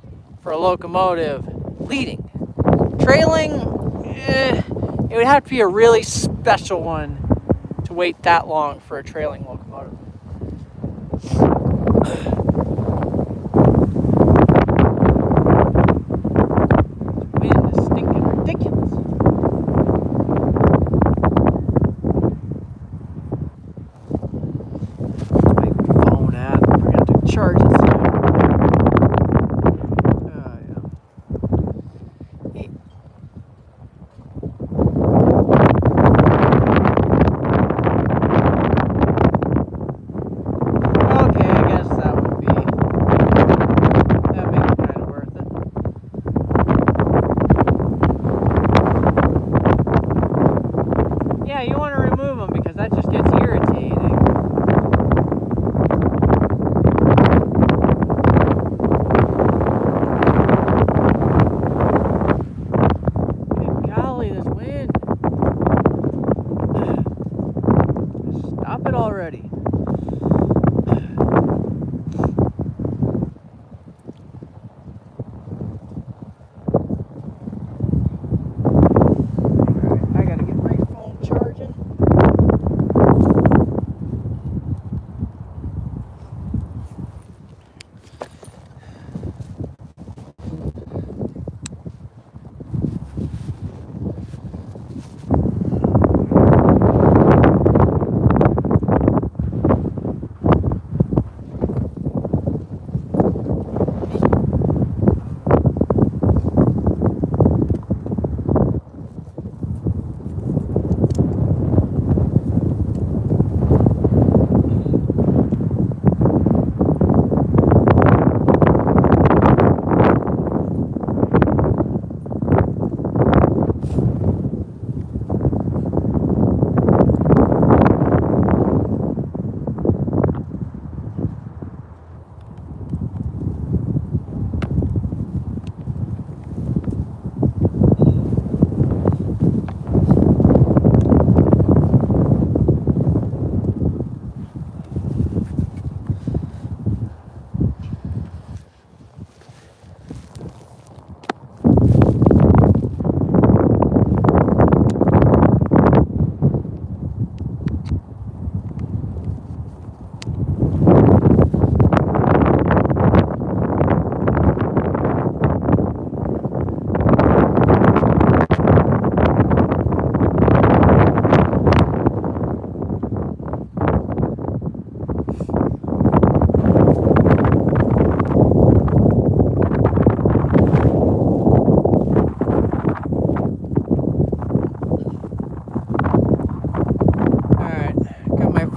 Speaker 1: for a locomotive leading. Trailing, it would have to be a really special one to wait that long for a trailing locomotive. Wind is stinking ridiculous. Charge it. Okay, I guess that would make it kind of worth it. Yeah, you want to remove them because that just gets irritating. Stop it already. Alright, I gotta get my phone charging.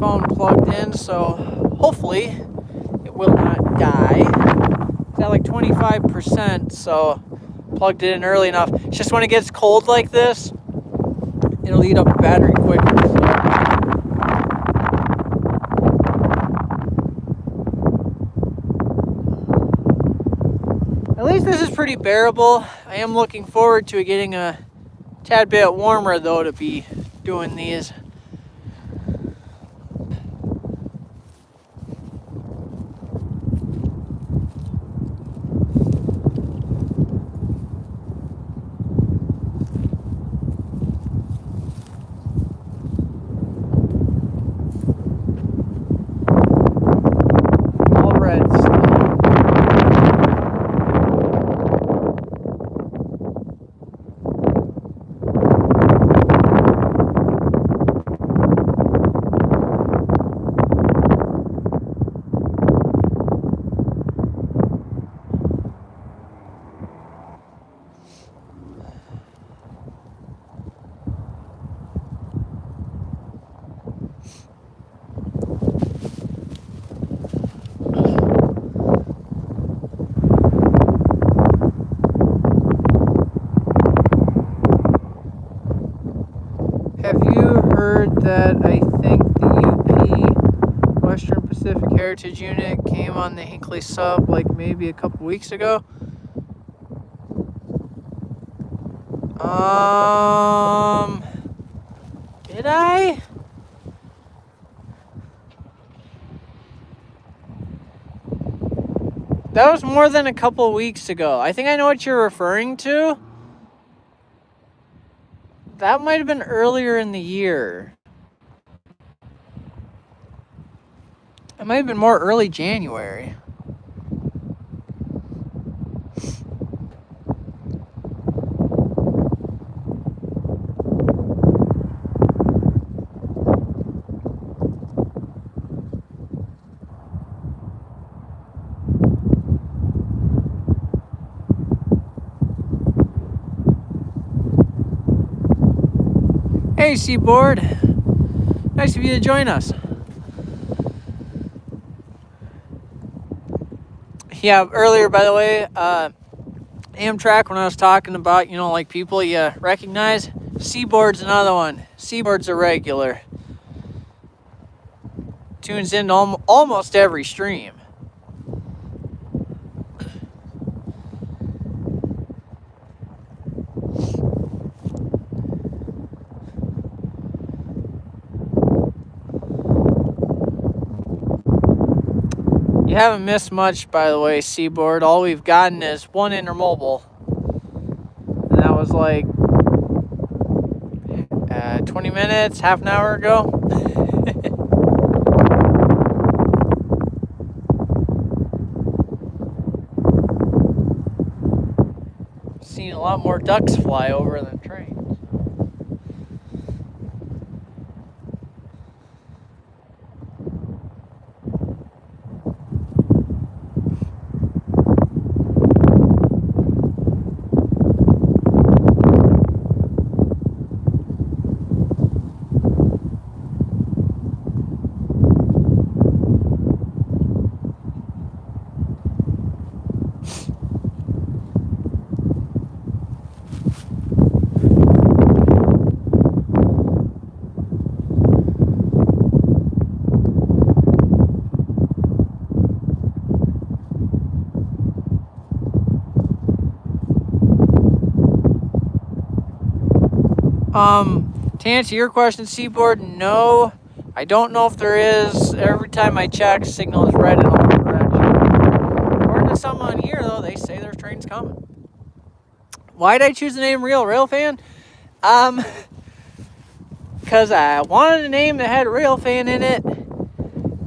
Speaker 1: phone plugged in, so hopefully it will not die. It's at like 25%, so plugged it in early enough. It's just when it gets cold like this, it'll eat up the battery quicker. At least this is pretty bearable. I am looking forward to it getting a tad bit warmer though to be doing these. Have you heard that I think the UP Western Pacific Heritage Unit came on the Hinckley sub like maybe a couple weeks ago? Did I? That was more than a couple weeks ago. I think I know what you're referring to. That might have been earlier in the year. It might have been more early January. Hey, Seaboard. Nice of you to join us. Yeah, earlier, by the way, Amtrak, when I was talking about, like people you recognize, Seaboard's another one. Seaboard's a regular. Tunes into almost every stream. You haven't missed much, by the way, Seaboard. All we've gotten is one intermobile. And that was like 20 minutes, half an hour ago. Seen a lot more ducks fly over than trains. To answer your question, Seaboard, no. I don't know if there is. Every time I check, signal is red in all directions. According to some on here, though, they say there's trains coming. Why did I choose the name Real Railfan? Because I wanted a name that had Railfan in it,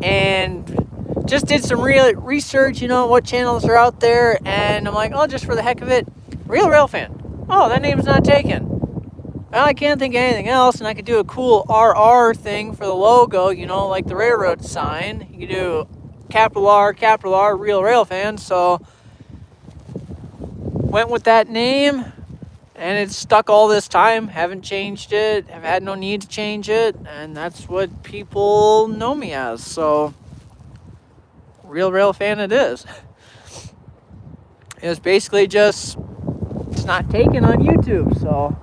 Speaker 1: and just did some real research, what channels are out there, and I'm like, just for the heck of it, Real Railfan. Oh, that name's not taken. Well, I can't think of anything else, and I could do a cool RR thing for the logo, like the railroad sign. You could do capital R, Real Railfan. So went with that name, and it's stuck all this time. Haven't changed it. Have had no need to change it, and that's what people know me as. So, Real Rail Fan it is. It's basically just, it's not taken on YouTube, so.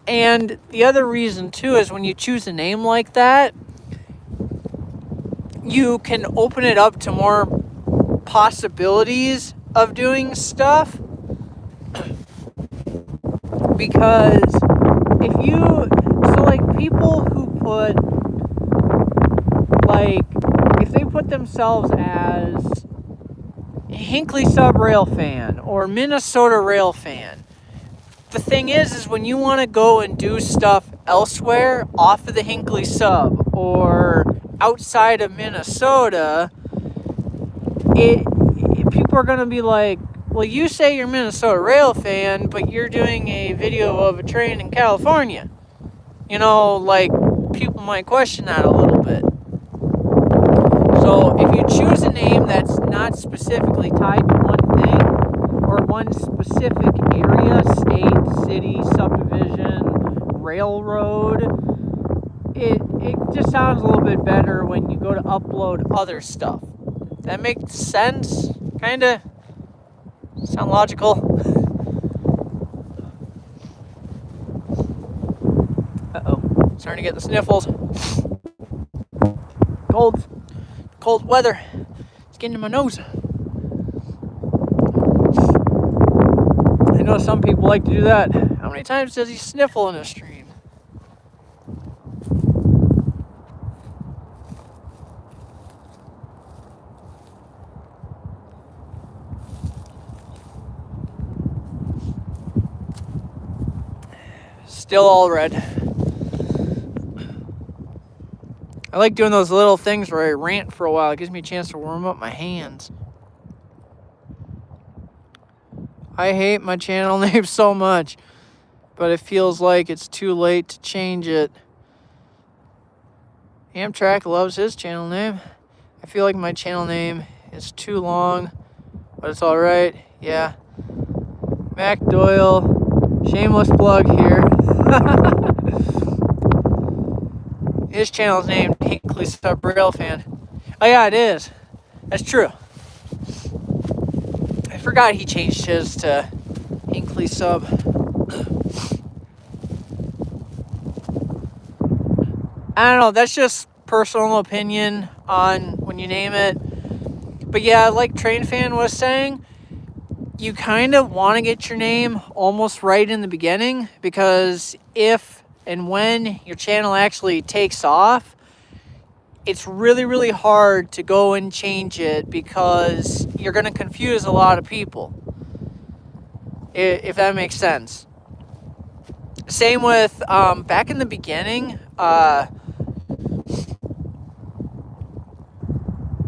Speaker 1: And the other reason too is when you choose a name like that, you can open it up to more possibilities of doing stuff. Because if you, so like people who put, like, if they put themselves as Hinckley Sub Rail Fan or Minnesota Rail Fan, the thing is when you want to go and do stuff elsewhere off of the Hinckley Sub or outside of Minnesota, people are going to be like, well, you say you're Minnesota Rail Fan, but you're doing a video of a train in California. You know, like, people might question that a little bit. So if you choose a name that's not specifically tied to one thing or one specific area, state, city, subdivision, railroad, it just sounds a little bit better when you go to upload other stuff. That makes sense? Kinda? Sound logical? Uh-oh. Starting to get the sniffles. Cold weather. It's getting in my nose. I know some people like to do that. How many times does he sniffle in a stream? Still all red. I like doing those little things where I rant for a while. It gives me a chance to warm up my hands. I hate my channel name so much, but it feels like it's too late to change it. Amtrak loves his channel name. I feel like my channel name is too long, but it's alright. Yeah. Mac Doyle, shameless plug here. His channel's named Hinckley Sub Rail Fan. Oh yeah, it is. That's true. I forgot he changed his to Hinckley Sub. I don't know, that's just personal opinion on when you name it. But yeah, like Train Fan was saying, you kind of want to get your name almost right in the beginning, because if and when your channel actually takes off, it's really, really hard to go and change it because you're going to confuse a lot of people, if that makes sense. Same with back in the beginning. Oh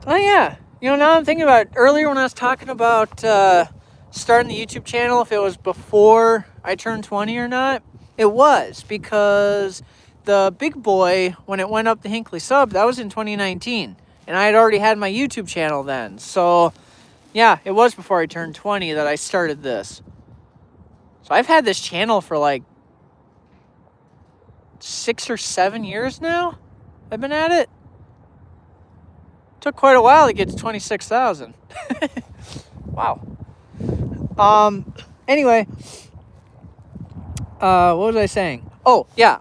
Speaker 1: yeah, you know, now I'm thinking about it, earlier when I was talking about starting the YouTube channel, if it was before I turned 20 or not. It was, because the big boy, when it went up the Hinckley Sub, that was in 2019. And I had already had my YouTube channel then. So, yeah, it was before I turned 20 that I started this. So I've had this channel for like 6 or 7 years now. I've been at it. Took quite a while to get to 26,000. Wow. Anyway. What was I saying? Oh, yeah.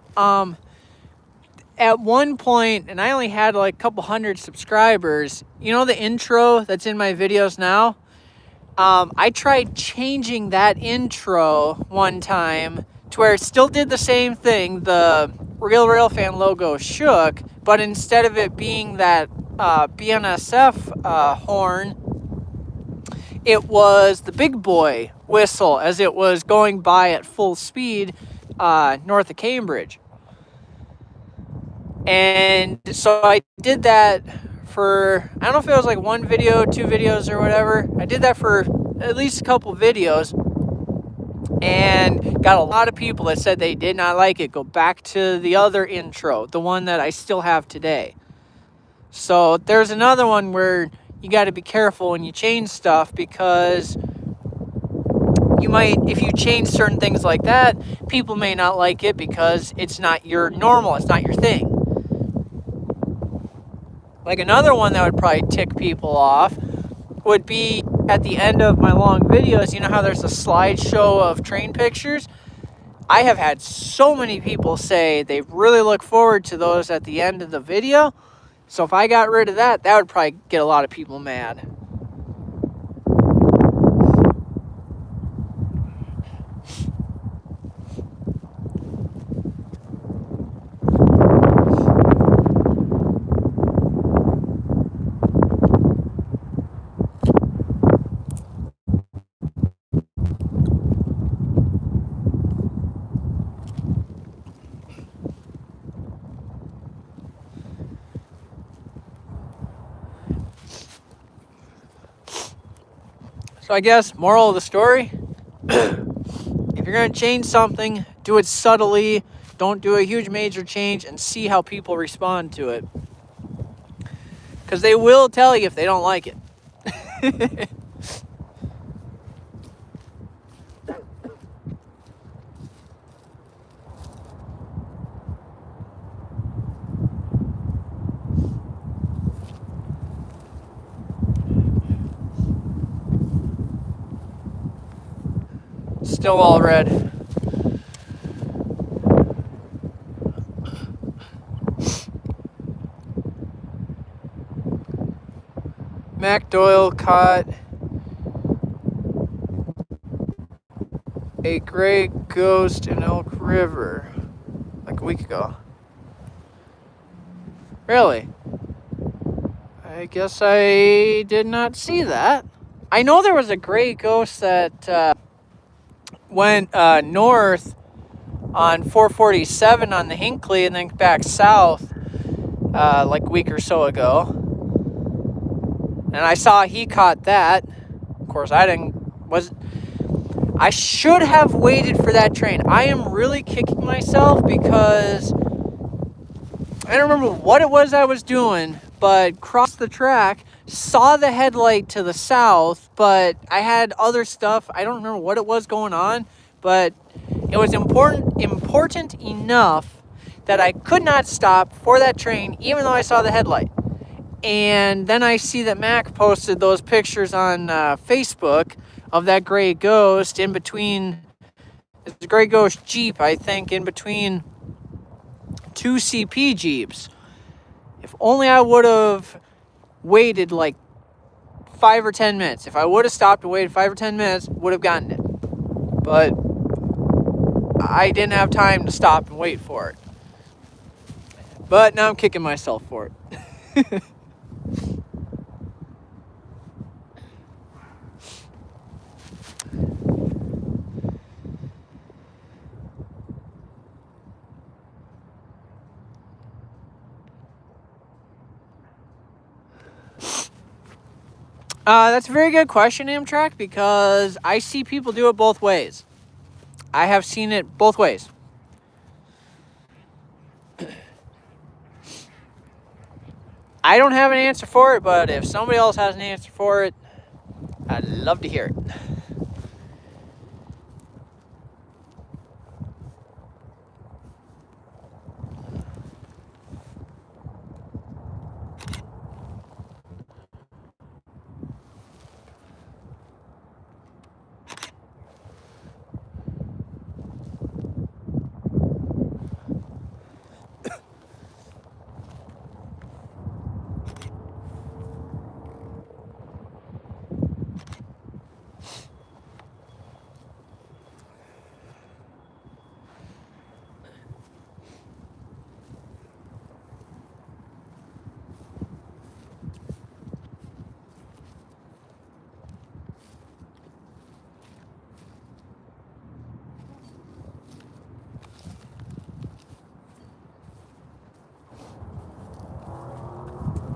Speaker 1: At one point, and I only had like a couple hundred subscribers, you know the intro that's in my videos now? I tried changing that intro one time to where it still did the same thing. The Real Rail Fan logo shook, but instead of it being that BNSF horn, it was the big boy whistle as it was going by at full speed north of Cambridge. And so I did that for, I don't know if it was like one video, 2 videos or whatever. I did that for at least a couple videos and got a lot of people that said they did not like it. Go back to the other intro, the one that I still have today. So there's another one where you got to be careful when you change stuff, because you might, if you change certain things like that, people may not like it because it's not your normal, it's not your thing. Like another one that would probably tick people off would be at the end of my long videos, you know how there's a slideshow of train pictures? I have had so many people say they really look forward to those at the end of the video. So if I got rid of that, that would probably get a lot of people mad. So I guess moral of the story, if you're going to change something, do it subtly. Don't do a huge major change, and see how people respond to it. Because they will tell you if they don't like it. Still all red. Mac Doyle caught a gray ghost in Elk River like a week ago. Really? I guess I did not see that. I know there was a gray ghost that went north on 447 on the Hinckley and then back south like a week or so ago. And I saw he caught that. Of course, I should have waited for that train. I am really kicking myself because I don't remember what it was I was doing, but crossed the track, saw the headlight to the south, but I had other stuff. I don't remember what it was going on, but it was important enough that I could not stop for that train, even though I saw the headlight. And then I see that Mac posted those pictures on Facebook of that gray ghost in between, it's a gray ghost Jeep, I think, in between two CP Jeeps. If only I would have waited like 5 or 10 minutes. If I would have stopped and waited 5 or 10 minutes, would have gotten it. But I didn't have time to stop and wait for it. But now I'm kicking myself for it. That's a very good question, Amtrak, because I see people do it both ways. I have seen it both ways. I don't have an answer for it, but if somebody else has an answer for it, I'd love to hear it.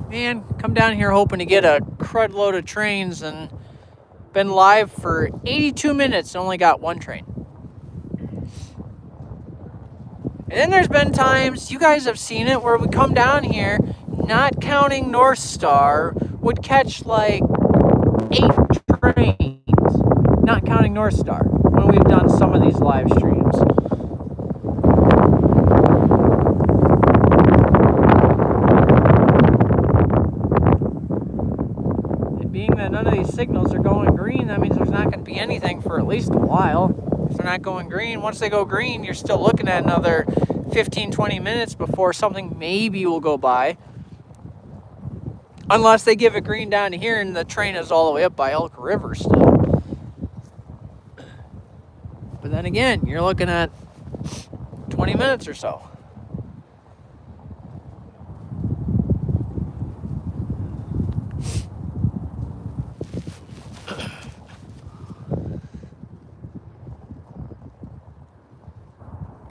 Speaker 1: Man, come down here hoping to get a crud load of trains and been live for 82 minutes and only got one train. And then there's been times, you guys have seen it, where we come down here, not counting North Star, would catch like 8 trains, not counting North Star, when we've done some of these live streams. And being that none of these signals are going green, that means there's not going to be anything for at least a while. If they're not going green, once they go green, you're still looking at another 15-20 minutes before something maybe will go by. Unless they give it green down here and the train is all the way up by Elk River still. But then again, you're looking at 20 minutes or so.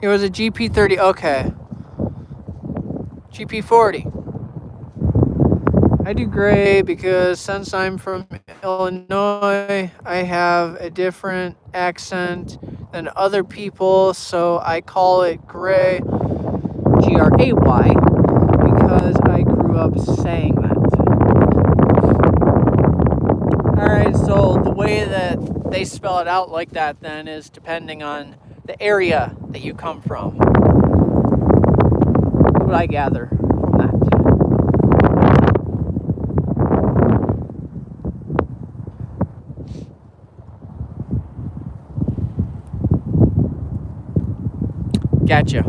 Speaker 1: It was a GP30, okay. GP40. I do gray because since I'm from Illinois, I have a different accent than other people, so I call it gray, G-R-A-Y, because I grew up saying that. Alright, so the way that they spell it out like that then is depending on the area that you come from. That's what I gather from that. Gotcha.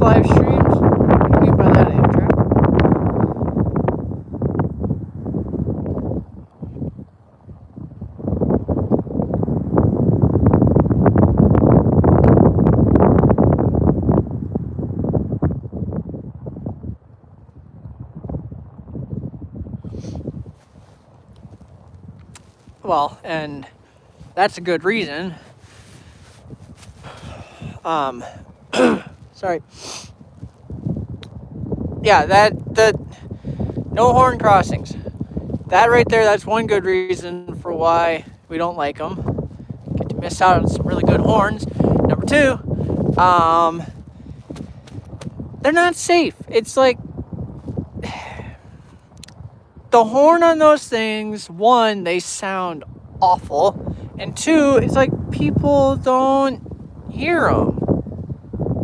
Speaker 1: Live streams? What do you mean by that, Amtrak? Well, and that's a good reason. Sorry. Yeah, the no horn crossings. That right there, that's one good reason for why we don't like them. Get to miss out on some really good horns. Number two, they're not safe. It's like the horn on those things, one, they sound awful, and two, it's like people don't hear them.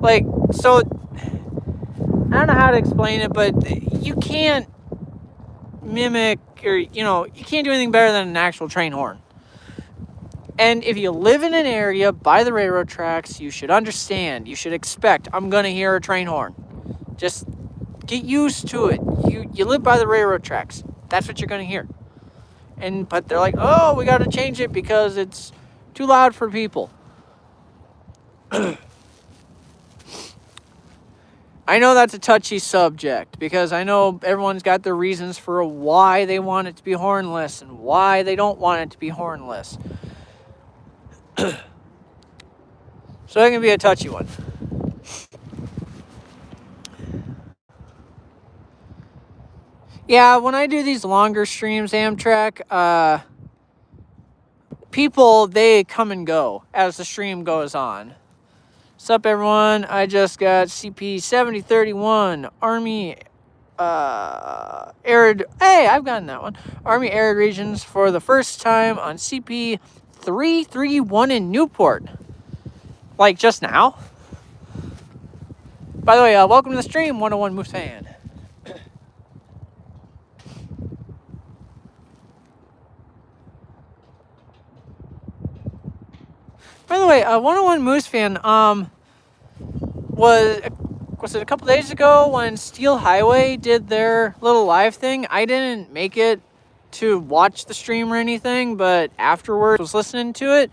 Speaker 1: Like, so, I don't know how to explain it, but you can't mimic or, you can't do anything better than an actual train horn. And if you live in an area by the railroad tracks, you should understand, you should expect, I'm going to hear a train horn. Just get used to it. You live by the railroad tracks. That's what you're going to hear. But they're like, oh, we got to change it because it's too loud for people. I know that's a touchy subject because I know everyone's got their reasons for why they want it to be hornless and why they don't want it to be hornless. So it can be a touchy one. Yeah, when I do these longer streams, Amtrak, people, they come and go as the stream goes on. What's up, everyone? I just got CP 7031 Army arid. Hey, I've gotten that one. Army arid regions for the first time on CP 331 in Newport. Like just now. By the way, welcome to the stream, 101 Moose fan. By the way, 101 Moose fan, was it a couple days ago when Steel Highway did their little live thing? I didn't make it to watch the stream or anything, but afterwards was listening to it.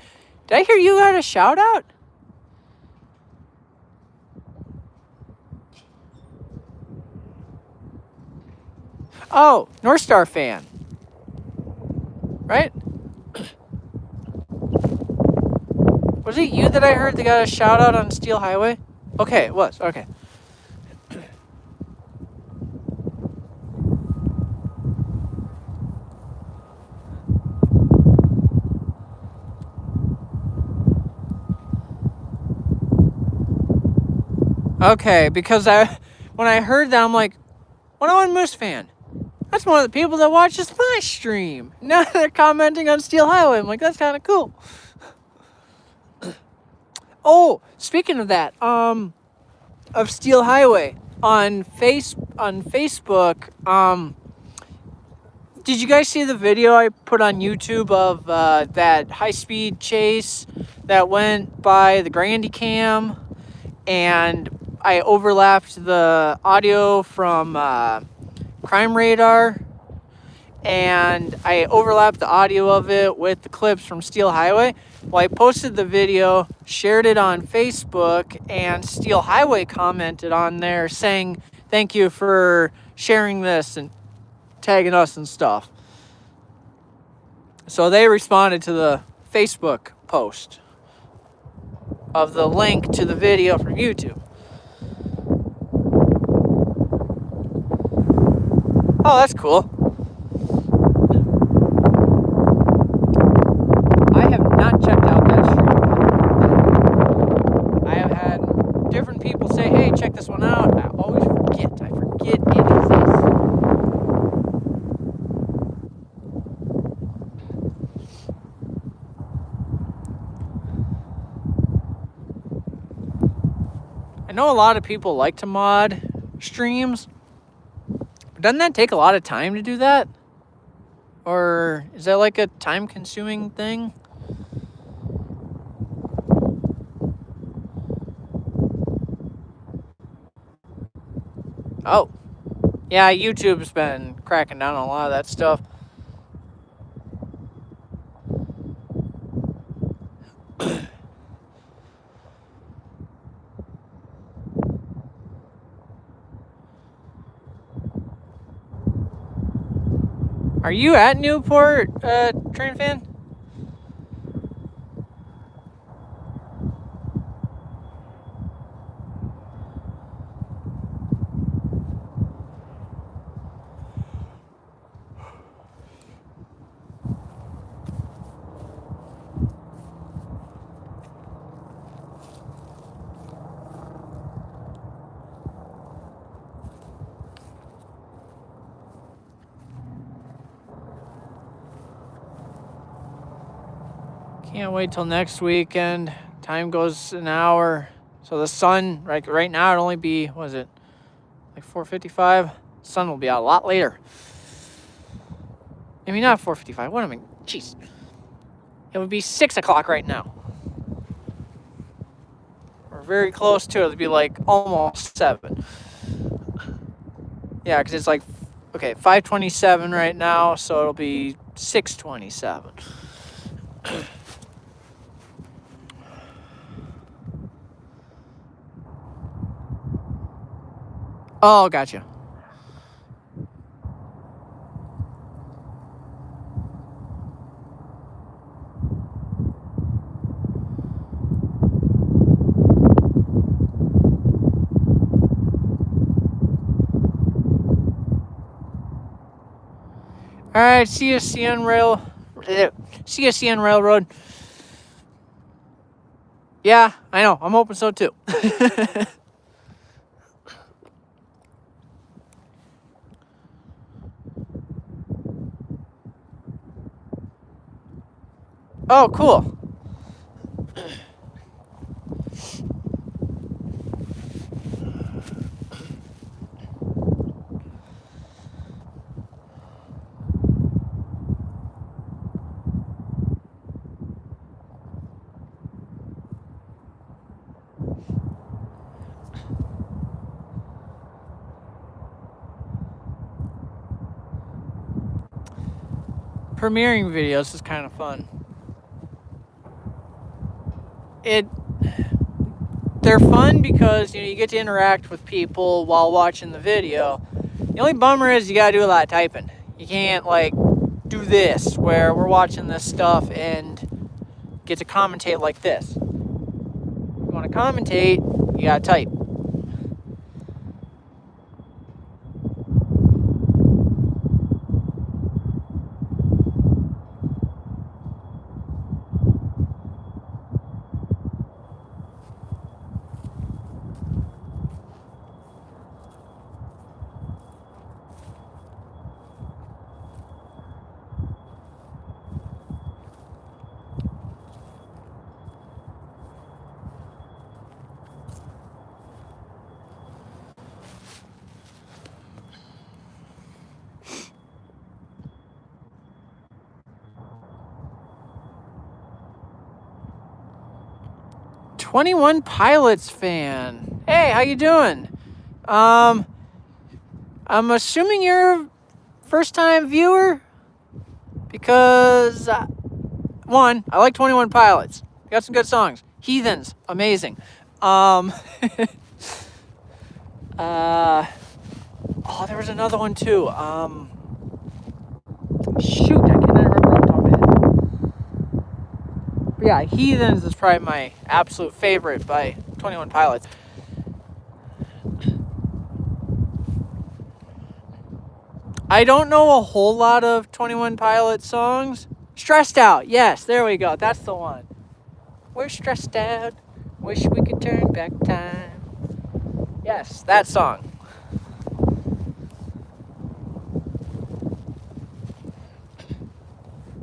Speaker 1: Did I hear you got a shout out? Oh, North Star fan. Right? Was it you that I heard that got a shout out on Steel Highway? Okay, it was. Okay. Okay, because when I heard that, I'm like, 101 Moose fan. That's one of the people that watches my stream. Now they're commenting on Steel Highway. I'm like, that's kind of cool. Oh, speaking of that, of Steel Highway on Facebook, did you guys see the video I put on YouTube of that high-speed chase that went by the Grandy Cam, and I overlapped the audio from Crime Radar, and I overlapped the audio of it with the clips from Steel Highway? Well, I posted the video, shared it on Facebook, and Steel Highway commented on there saying, thank you for sharing this and tagging us and stuff. So they responded to the Facebook post of the link to the video from YouTube. Oh, that's cool. I have not checked out that stream. I have had different people say, hey, check this one out. I always forget. I forget it exists. I know a lot of people like to mod streams, but doesn't that take a lot of time to do that? Or is that like a time-consuming thing? Oh. Yeah, YouTube's been cracking down on a lot of that stuff. Are you at Newport, train fan? Can't wait till next weekend. Time goes an hour. So the sun, right now, it'll only be, what is it? Like 4:55? Sun will be out a lot later. I mean, not 4:55. What am I? Jeez. It would be 6 o'clock right now. We're very close to it. It'll be like almost 7. Yeah, because it's like, okay, 5:27 right now, so it'll be 6:27. Oh, gotcha. All right, CSCN Railroad. Yeah, I know. I'm hoping so too. Oh, cool. Premiering videos is kind of fun. They're fun because you get to interact with people while watching the video. The only bummer is you gotta do a lot of typing. You can't like do this where we're watching this stuff and get to commentate like this. If you want to commentate, you gotta type. "21 Pilots fan. Hey, how you doing? I'm assuming you're a first-time viewer because one, I like 21 Pilots. They got some good songs. Heathens, amazing. Oh, there was another one too. Shoot, I cannot remember off the top of my head. But yeah, Heathens is probably my absolute favorite by 21 Pilots. I don't know a whole lot of 21 Pilots songs. Stressed Out, yes, there we go. That's the one. We're stressed out. Wish we could turn back time. Yes, that song.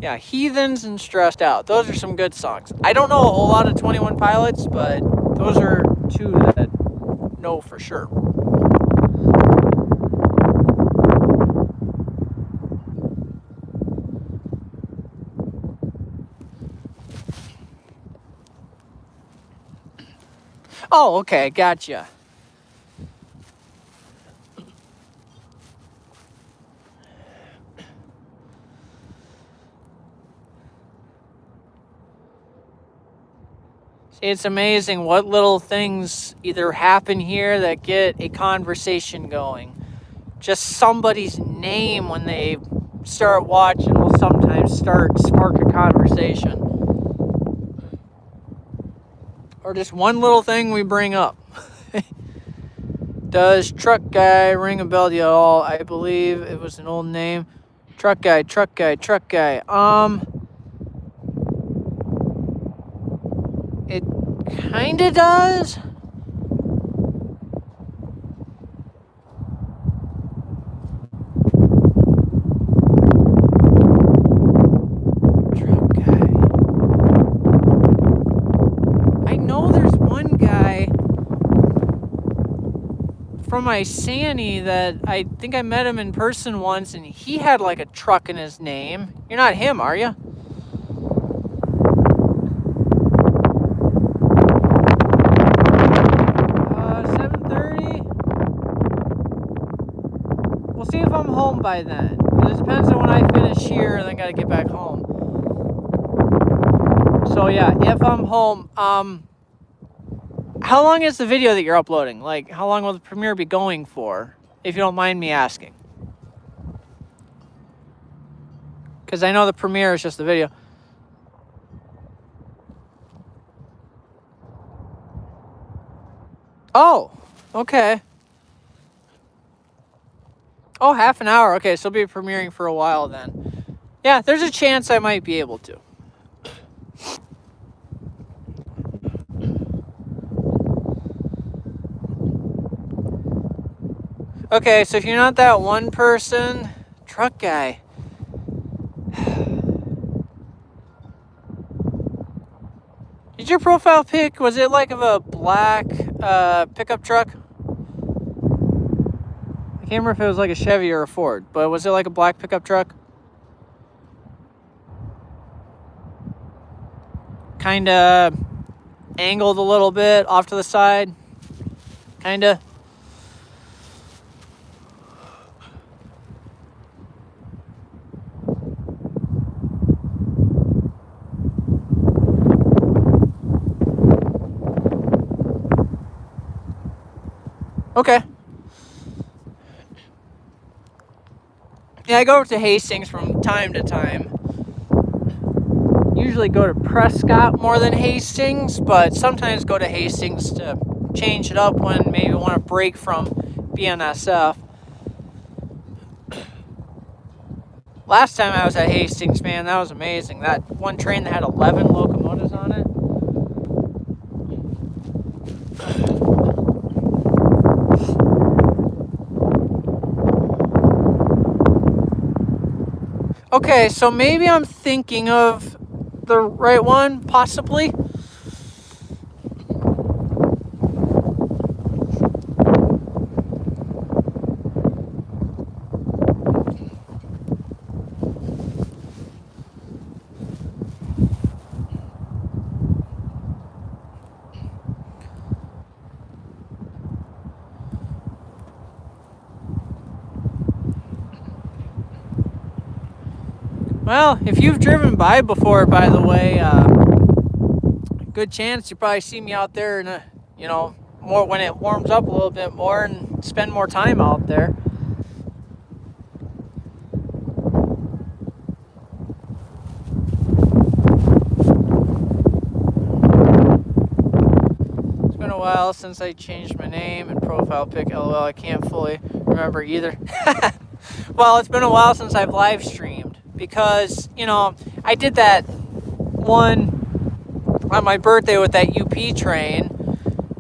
Speaker 1: Yeah, Heathens and Stressed Out. Those are some good songs. I don't know a whole lot of 21 Pilots, but those are two that I know for sure. Oh, okay, gotcha. It's amazing what little things either happen here that get a conversation going. Just somebody's name when they start watching will sometimes spark a conversation. Or just one little thing we bring up. Does Truck Guy ring a bell to you at all? I believe it was an old name. Truck Guy. It kinda does. Truck Guy. I know there's one guy from my Sandy that I think I met him in person once, and he had like a truck in his name. You're not him, are you? See if I'm home by then. It depends on when I finish here and I gotta get back home. So yeah, if I'm home, How long is the video that you're uploading? Like, how long will the premiere be going for, if you don't mind me asking? Because I know the premiere is just the video. Oh, okay. Oh, half an hour. Okay, so it'll be premiering for a while then. Yeah, there's a chance I might be able to. Okay, so if you're not that one person, truck guy. Did your profile pic, was it like of a black pickup truck? I can't remember if it was like a Chevy or a Ford, but was it like a black pickup truck? Kind of angled a little bit off to the side. Kind of. Okay. Yeah, I go over to Hastings from time to time. Usually go to Prescott more than Hastings, but sometimes go to Hastings to change it up when maybe want to break from BNSF. Last time I was at Hastings, man, that was amazing. That one train that had 11 locomotives on it. Okay, so maybe I'm thinking of the right one, possibly. Well, if you've driven by before, by the way, good chance you probably see me out there in more when it warms up a little bit more and spend more time out there. It's been a while since I changed my name and profile pic. LOL, I can't fully remember either. Well, it's been a while since I've live streamed. Because, I did that one on my birthday with that UP train.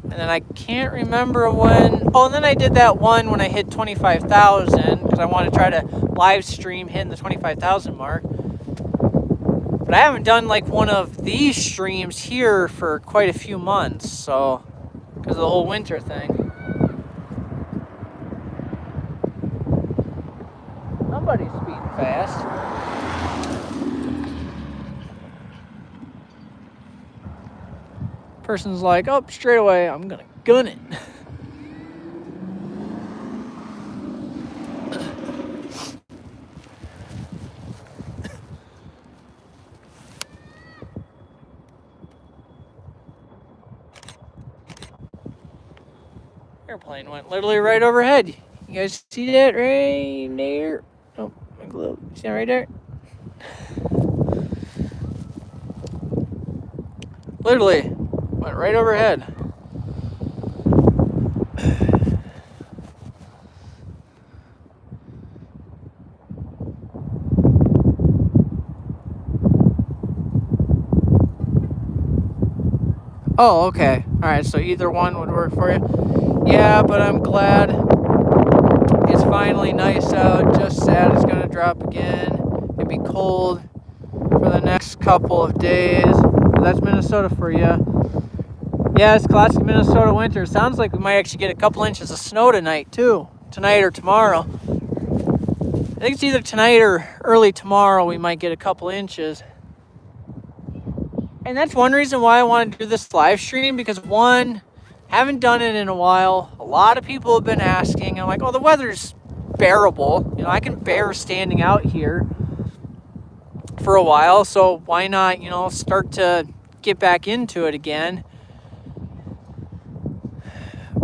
Speaker 1: And then I can't remember when. Oh, and then I did that one when I hit 25,000. Because I want to try to live stream hitting the 25,000 mark. But I haven't done like one of these streams here for quite a few months. So, because of the whole winter thing. Somebody's speeding fast. Person's like, oh, straight away, I'm gonna gun it. Airplane went literally right overhead. You guys see that right there? Oh, my glove. See that right there? Literally went right overhead. Oh, okay. Alright, so either one would work for you. Yeah, but I'm glad it's finally nice out. Just sad it's going to drop again. It'll be cold for the next couple of days. That's Minnesota for you. Yeah, it's classic Minnesota winter. Sounds like we might actually get a couple inches of snow tonight, too. Tonight or tomorrow. I think it's either tonight or early tomorrow we might get a couple inches. And that's one reason why I wanted to do this live stream, because one, haven't done it in a while. A lot of people have been asking. I'm like, oh, the weather's bearable. I can bear standing out here for a while, so why not, start to get back into it again.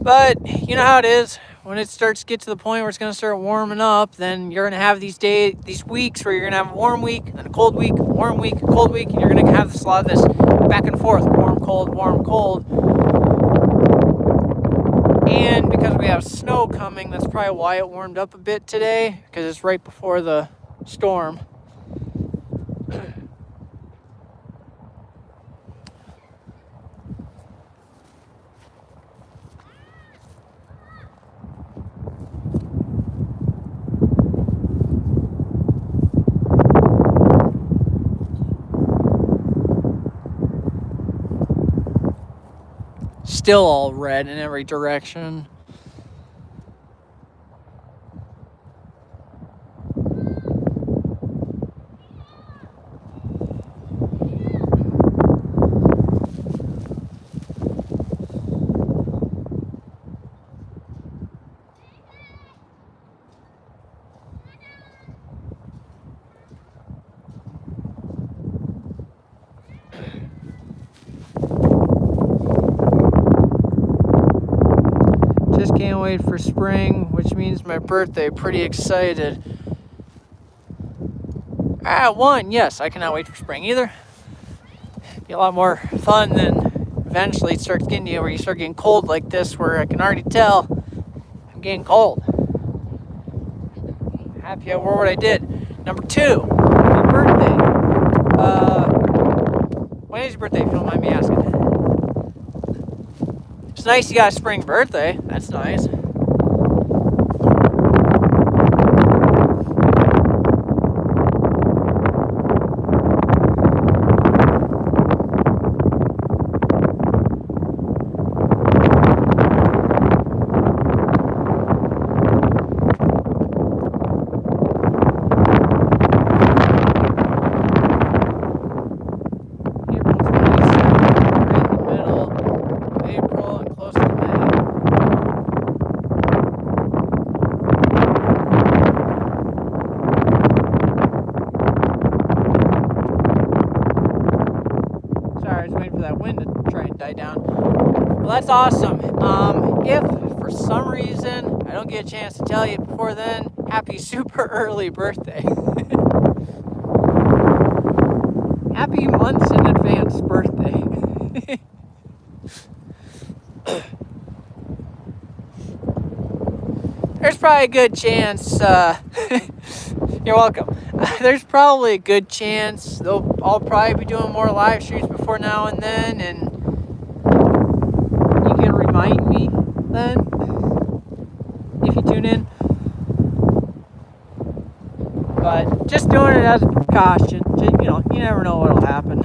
Speaker 1: But you know how it is. When it starts to get to the point where it's going to start warming up, then you're going to have these weeks where you're going to have a warm week, and a cold week, warm week, cold week, and you're going to have a lot of this back and forth, warm, cold. And because we have snow coming, that's probably why it warmed up a bit today, because it's right before the storm. Still all red in every direction. Just can't wait for spring, which means my birthday. Pretty excited. Yes, I cannot wait for spring either. Be a lot more fun than eventually it starts getting to you where you start getting cold like this, where I can already tell I'm getting cold. Happy I wore what I did. Number 2, my birthday. When is your birthday, if you don't mind me asking? It's nice you got a spring birthday. That's nice. Well, that's awesome. If for some reason I don't get a chance to tell you before then, happy super early birthday. Happy months in advance birthday. There's probably a good chance, you're welcome. There's probably a good chance I'll probably be doing more live streams before now and then, and you can remind me then if you tune in. But just doing it as a precaution. You never know what'll happen.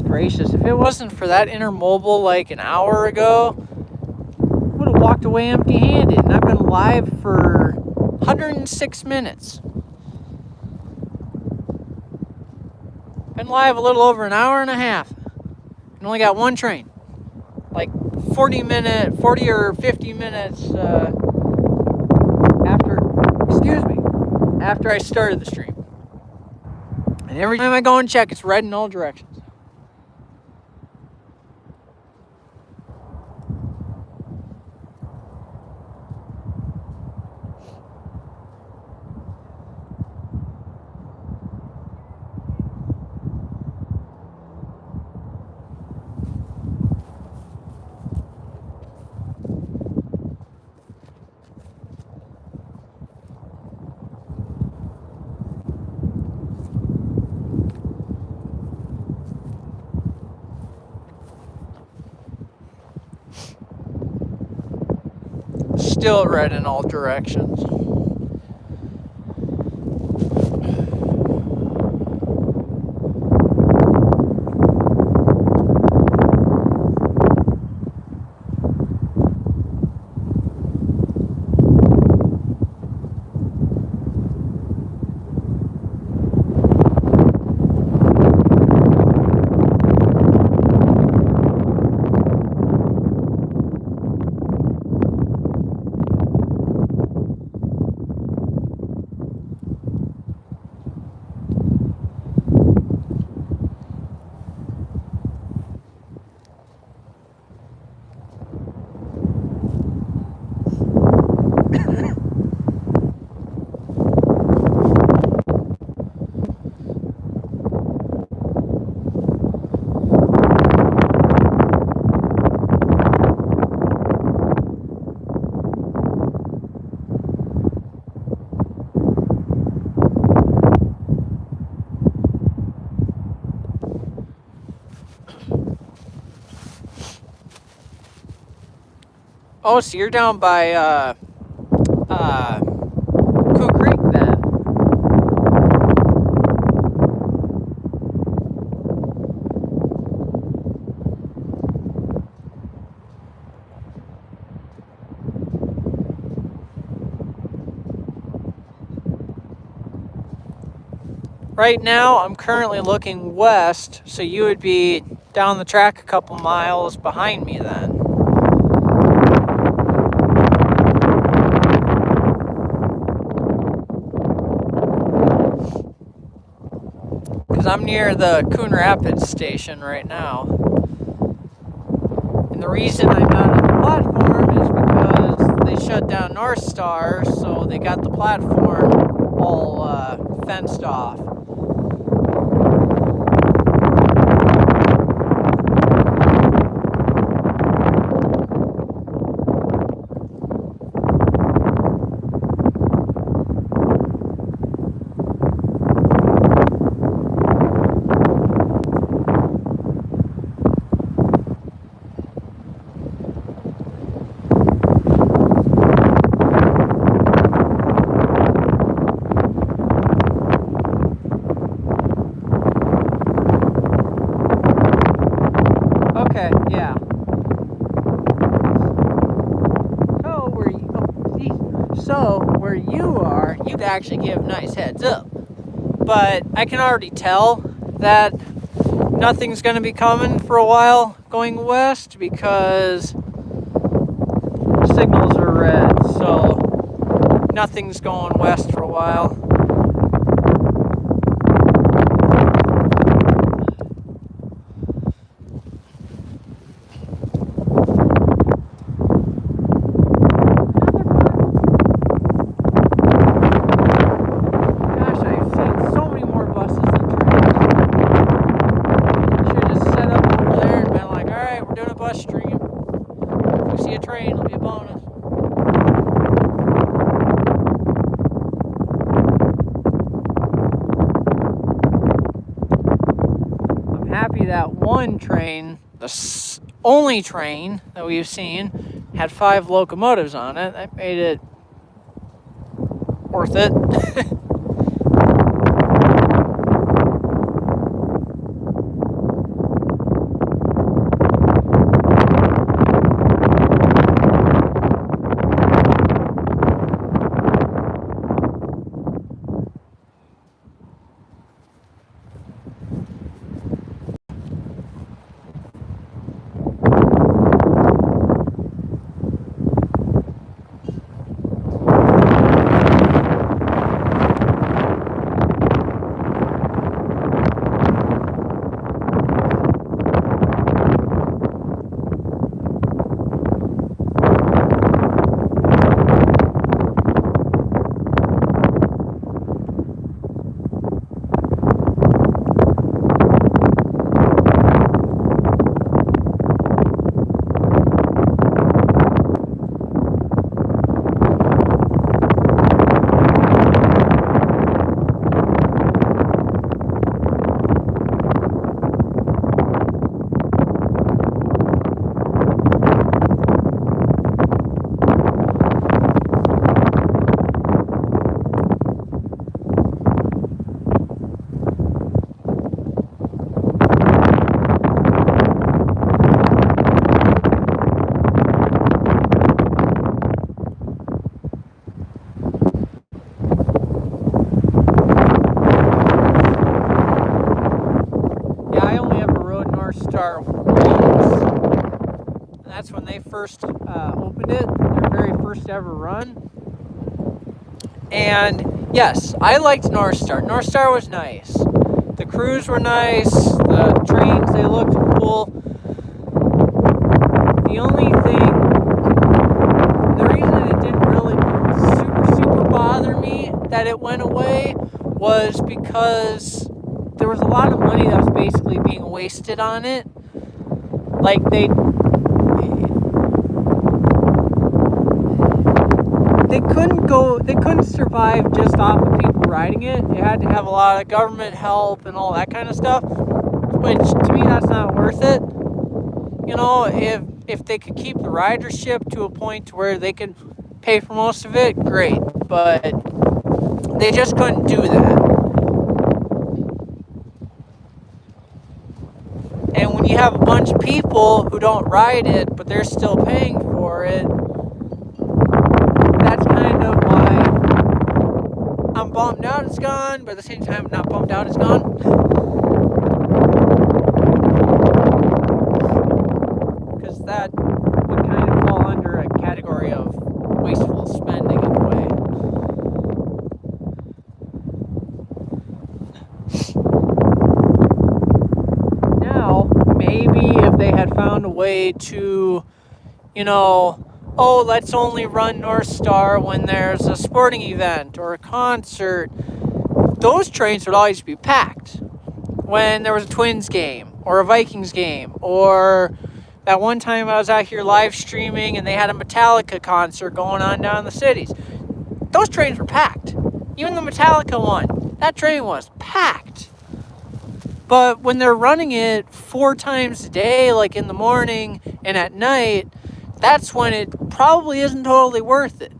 Speaker 1: Gracious, if it wasn't for that intermobile like an hour ago, I would have walked away empty-handed, and I've been live for 106 minutes. Been live a little over an hour and a half, and only got one train. Like 40 or 50 minutes after I started the stream. And every time I go and check, it's red in all directions. Still red in all directions. Oh, so you're down by Coon Creek then. Right now, I'm currently looking west, so you would be down the track a couple miles behind me then. Because I'm near the Coon Rapids station right now. And the reason I'm not on the platform is because they shut down North Star, so they got the platform all fenced off. Okay, yeah. So where you are, you'd actually give nice heads up. But I can already tell that nothing's going to be coming for a while going west because signals are red. So nothing's going west for a while. That one train, the only train that we've seen, had 5 locomotives on it. That made it worth it. That's when they first opened it, their very first ever run. And yes, I liked North Star. North Star was nice. The crews were nice. The trains, they looked cool. The only thing, the reason it didn't really super bother me that it went away was because there was a lot of money that was basically being wasted on it. Like they couldn't survive just off of people riding it. It had to have a lot of government help and all that kind of stuff, which to me that's not worth it. You know, if if they could keep the ridership to a point where they could pay for most of it, great. But they just couldn't do that. And when you have a bunch of people who don't ride it, but they're still paying for it, that's kind of why I'm bummed out it's gone, but at the same time, I'm not bummed out it's gone. Because that would kind of fall under a category of wasteful spending in a way. Now, maybe if they had found a way to, let's only run North Star when there's a sporting event or a concert, those trains would always be packed. When there was a Twins game or a Vikings game, or that one time I was out here live streaming and they had a Metallica concert going on down in the cities, those trains were packed. Even the Metallica one, that train was packed. But when they're running it 4 times a day, like in the morning and at night, that's when it probably isn't totally worth it.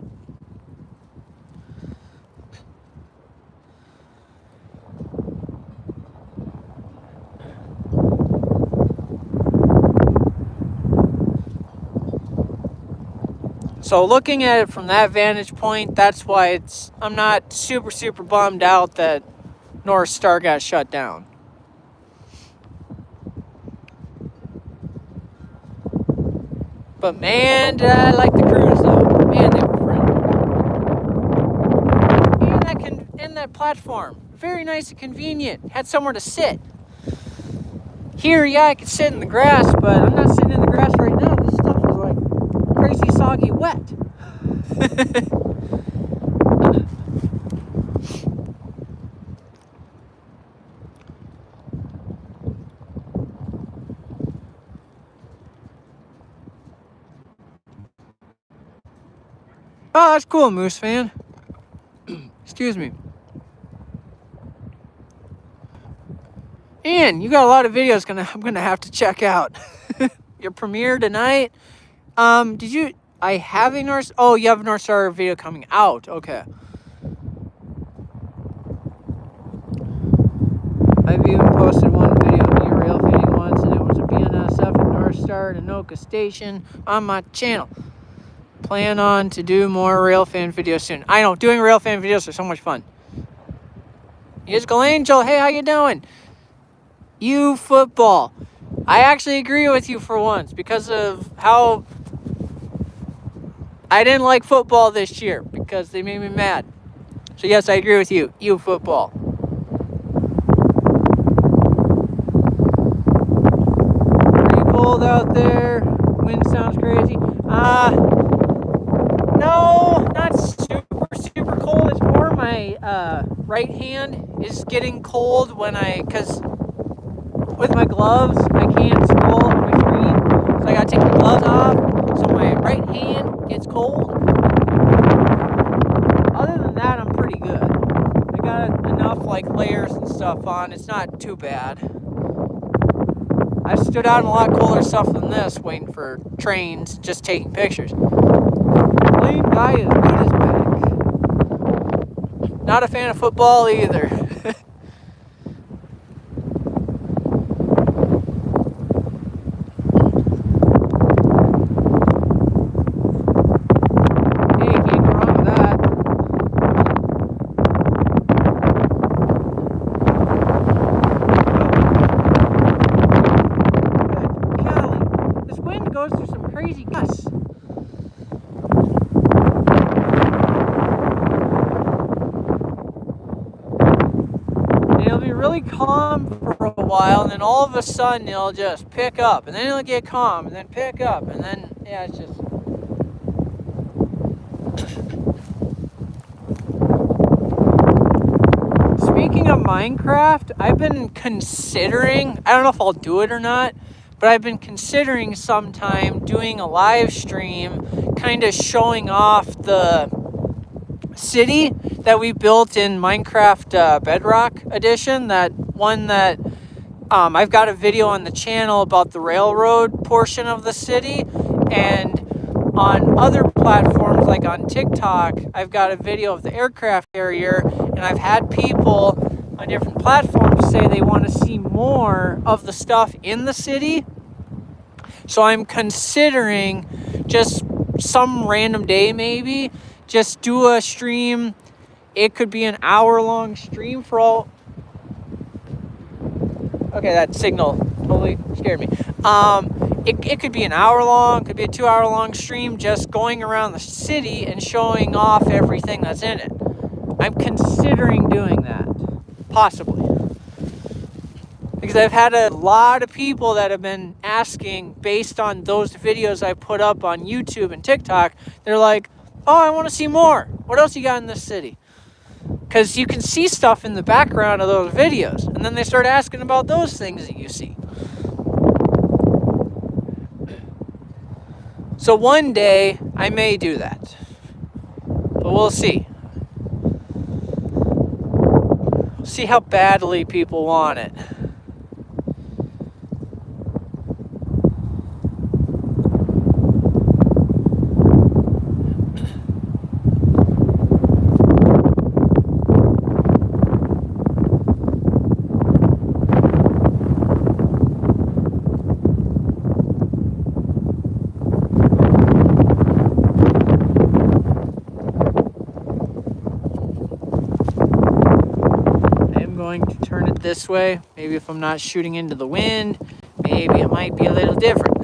Speaker 1: So looking at it from that vantage point, that's why I'm not super bummed out that North Star got shut down. But man, did I like the crews though. Man, they were friendly. And that platform, very nice and convenient. Had somewhere to sit. Here, yeah, I could sit in the grass, but I'm not sitting in the grass right now. This stuff is like crazy soggy wet. Oh, that's cool, Moose fan. Excuse me. And you got a lot of videos I'm gonna have to check out. Your premiere tonight. I have a North. Oh, you have a North Star video coming out. Okay. I've even posted one video of me rail fanning once, and it was a BNSF and North Star at Anoka Station on my channel. Plan on to do more railfan videos soon. I know, doing railfan videos are so much fun. Musical Angel, hey, how you doing? You football. I actually agree with you for once because of how I didn't like football this year because they made me mad. So yes, I agree with you. You football. Pretty cold out there. Wind sounds crazy. No, not super cold. It's more my right hand is getting cold because with my gloves, I can't scroll on my screen. So I gotta take my gloves off, so my right hand gets cold. Other than that, I'm pretty good. I got enough layers and stuff on. It's not too bad. I stood out in a lot cooler stuff than this, waiting for trains, just taking pictures. Lane guy is good as back. Not a fan of football either. Hey, can't go wrong with that. Golly, this wind goes through some crazy gusts. Really calm for a while, and then all of a sudden it'll just pick up, and then it'll get calm, and then pick up, and then yeah, it's just Speaking of Minecraft, I've been considering, I don't know if I'll do it or not, but I've been considering sometime doing a live stream kind of showing off the city that we built in Minecraft Bedrock Edition, that one that I've got a video on the channel about the railroad portion of the city, and on other platforms like on TikTok, I've got a video of the aircraft carrier, and I've had people on different platforms say they want to see more of the stuff in the city. So I'm considering just some random day maybe, just do a stream. It could be an hour-long stream for all... Okay, that signal totally scared me. It could be an hour-long, could be a 2-hour-long stream just going around the city and showing off everything that's in it. I'm considering doing that, possibly. Because I've had a lot of people that have been asking, based on those videos I put up on YouTube and TikTok, they're like, oh, I want to see more. What else you got in this city? Because you can see stuff in the background of those videos, and then they start asking about those things that you see. So one day, I may do that. But we'll see. We'll see how badly people want it. Going to turn it this way. Maybe if I'm not shooting into the wind, maybe it might be a little different.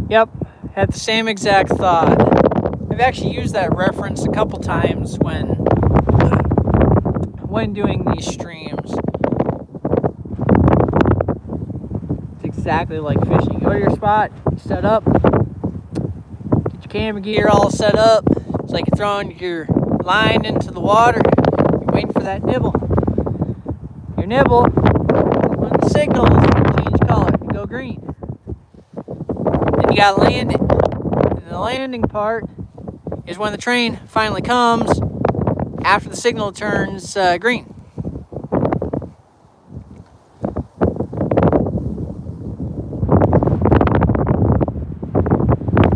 Speaker 1: Yep, had the same exact thought. I've actually used that reference a couple times when doing these streams. It's exactly like fishing. You go to your spot, you set up, get your camera gear all set up. It's like you're throwing your line into the water, you're waiting for that nibble. Your nibble, when the signal change color, you go green. You gotta land it. And the landing part is when the train finally comes after the signal turns green.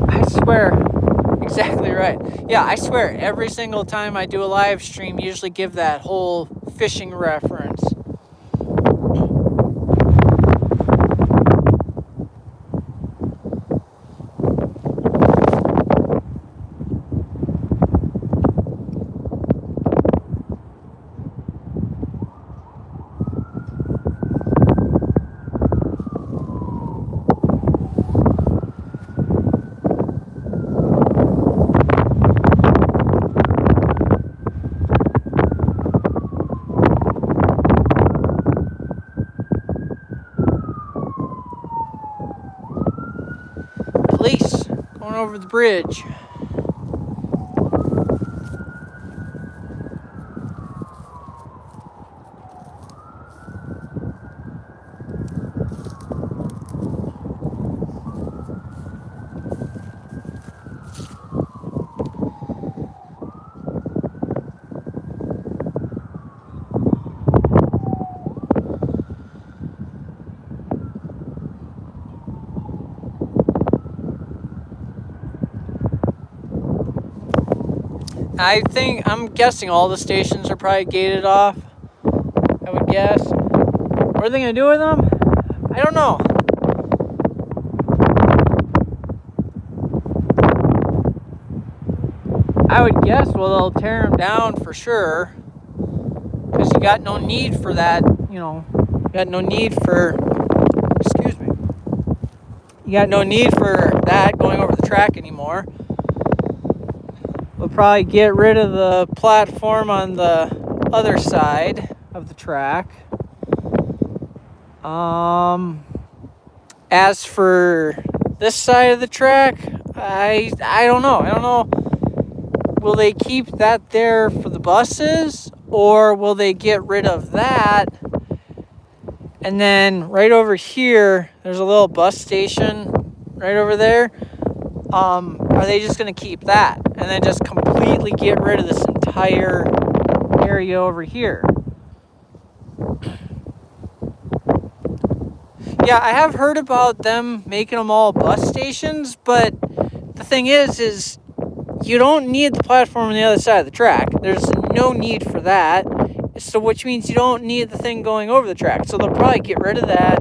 Speaker 1: I swear, exactly right. Yeah, I swear, every single time I do a live stream, usually give that whole fishing reference. Police going over the bridge. I'm guessing all the stations are probably gated off, I would guess. What are they going to do with them? I don't know. I would guess, well, they'll tear them down for sure. Because you got no need for that, you know. You got no need for, excuse me. You got no need for that going over the track anymore. We'll probably get rid of the platform on the other side of the track. As for this side of the track, I don't know. I don't know. Will they keep that there for the buses, or will they get rid of that? And then right over here, there's a little bus station right over there. Are they just going to keep that and then just completely get rid of this entire area over here? Yeah, I have heard about them making them all bus stations, but the thing is you don't need the platform on the other side of the track. There's no need for that. So which means you don't need the thing going over the track. So they'll probably get rid of that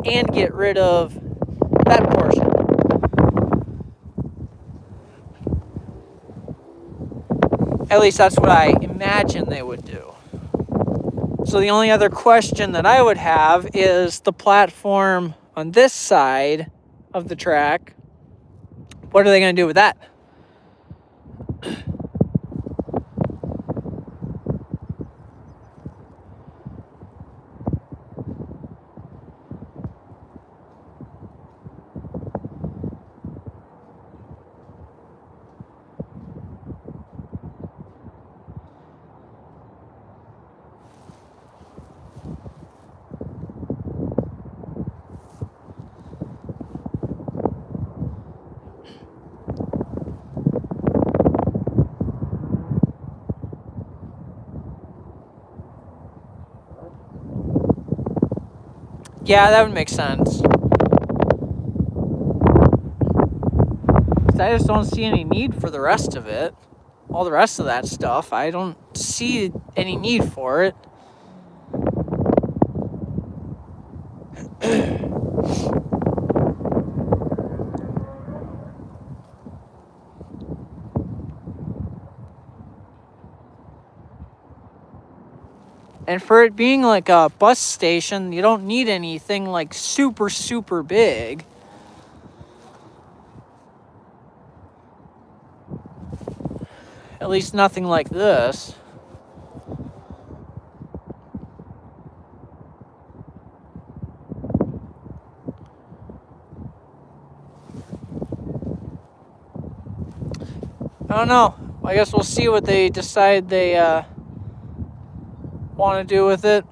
Speaker 1: and get rid of that portion. At least that's what I imagine they would do. So the only other question that I would have is the platform on this side of the track. What are they going to do with that? Yeah, that would make sense. I just don't see any need for the rest of it. All the rest of that stuff, I don't see any need for it. And for it being like a bus station, you don't need anything like super, super big. At least nothing like this. I don't know. I guess we'll see what they decide they want to do with it.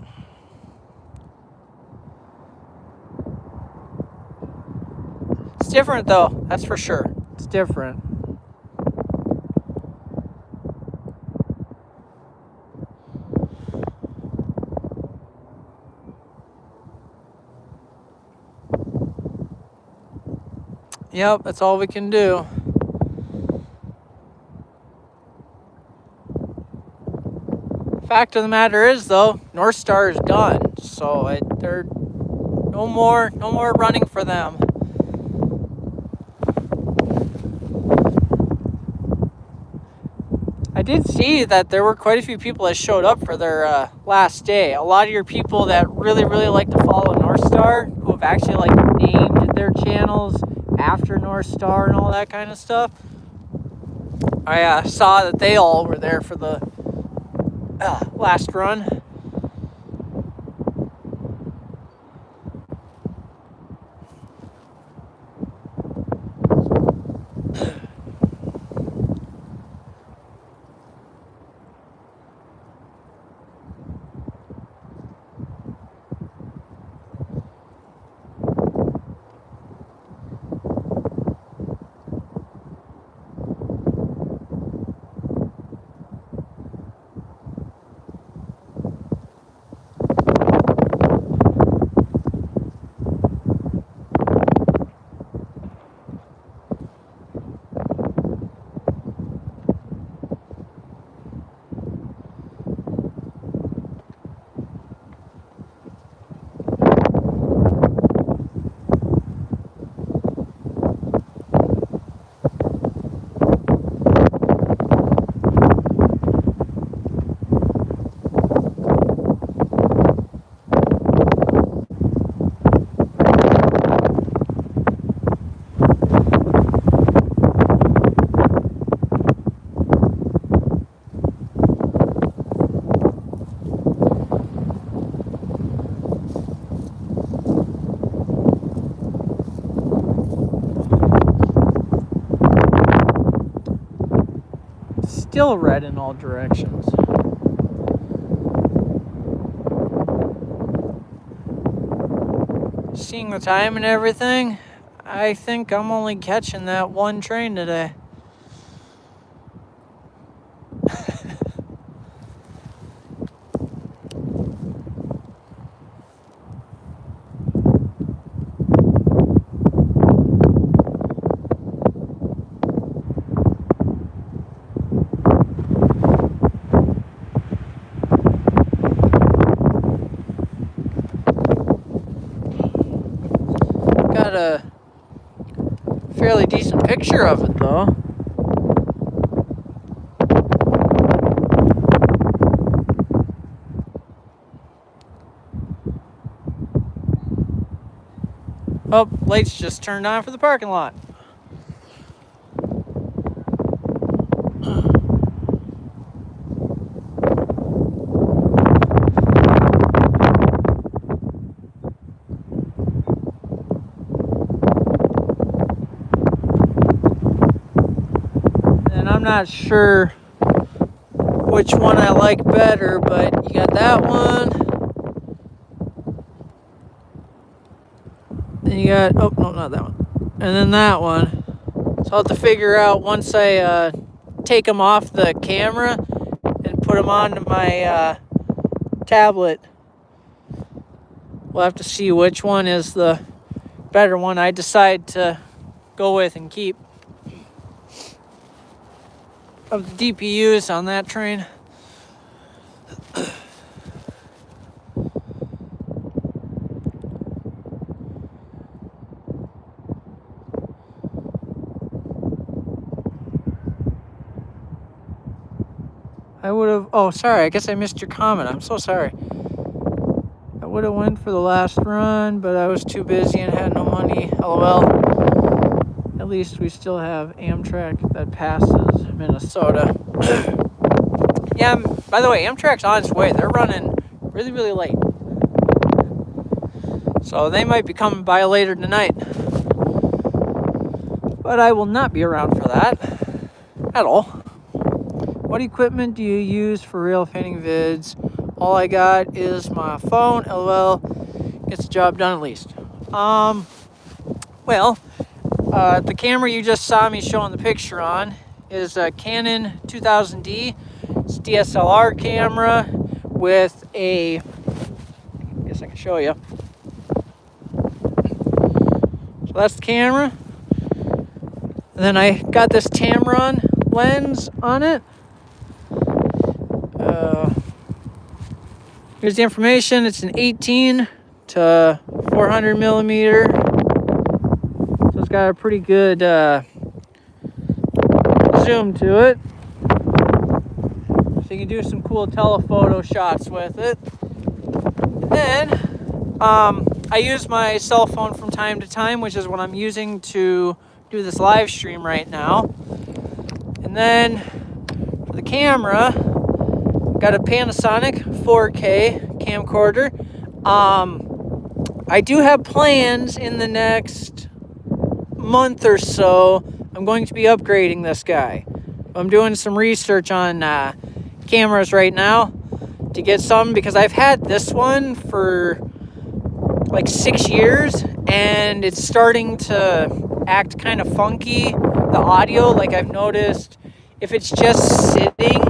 Speaker 1: It's different though, that's for sure. It's different. Yep, that's all we can do. Fact of the matter is, though, North Star is done, so they're no more running for them. I did see that there were quite a few people that showed up for their last day. A lot of your people that really like to follow North Star, who have actually like named their channels after North Star and all that kind of stuff. I saw that they all were there for the last run. still red in all directions. Seeing the time and everything, I think I'm only catching that one train today. Got a fairly decent picture of it though. Oh, lights just turned on for the parking lot. And I'm not sure which one I like better, but you got that one. Then you got, oh, no, not that one. And then that one. So I'll have to figure out once I take them off the camera and put them onto my tablet. We'll have to see which one is the better one I decide to go with and keep. Of the DPUs on that train. I would have, oh, sorry, I guess I missed your comment. I'm so sorry. I would have went for the last run, but I was too busy and had no money. LOL. At least we still have Amtrak that passes Minnesota. Yeah, by the way, Amtrak's on its way. They're running really, really late. So they might be coming by later tonight. But I will not be around for that at all. What equipment do you use for rail painting vids? All I got is my phone. LOL. Gets the job done at least. The camera you just saw me showing the picture on is a Canon 2000D. It's a DSLR camera with a, I guess I can show you. So that's the camera. And then I got this Tamron lens on it. Here's the information. It's an 18 to 400 millimeter. So it's got a pretty good zoom to it. So you can do some cool telephoto shots with it. And then I use my cell phone from time to time, which is what I'm using to do this live stream right now. And then for the camera, got a Panasonic 4K camcorder. I do have plans in the next month or so. I'm going to be upgrading this guy. I'm doing some research on cameras right now to get some, because I've had this one for like 6 years and it's starting to act kind of funky. The audio, like I've noticed, if it's just sitting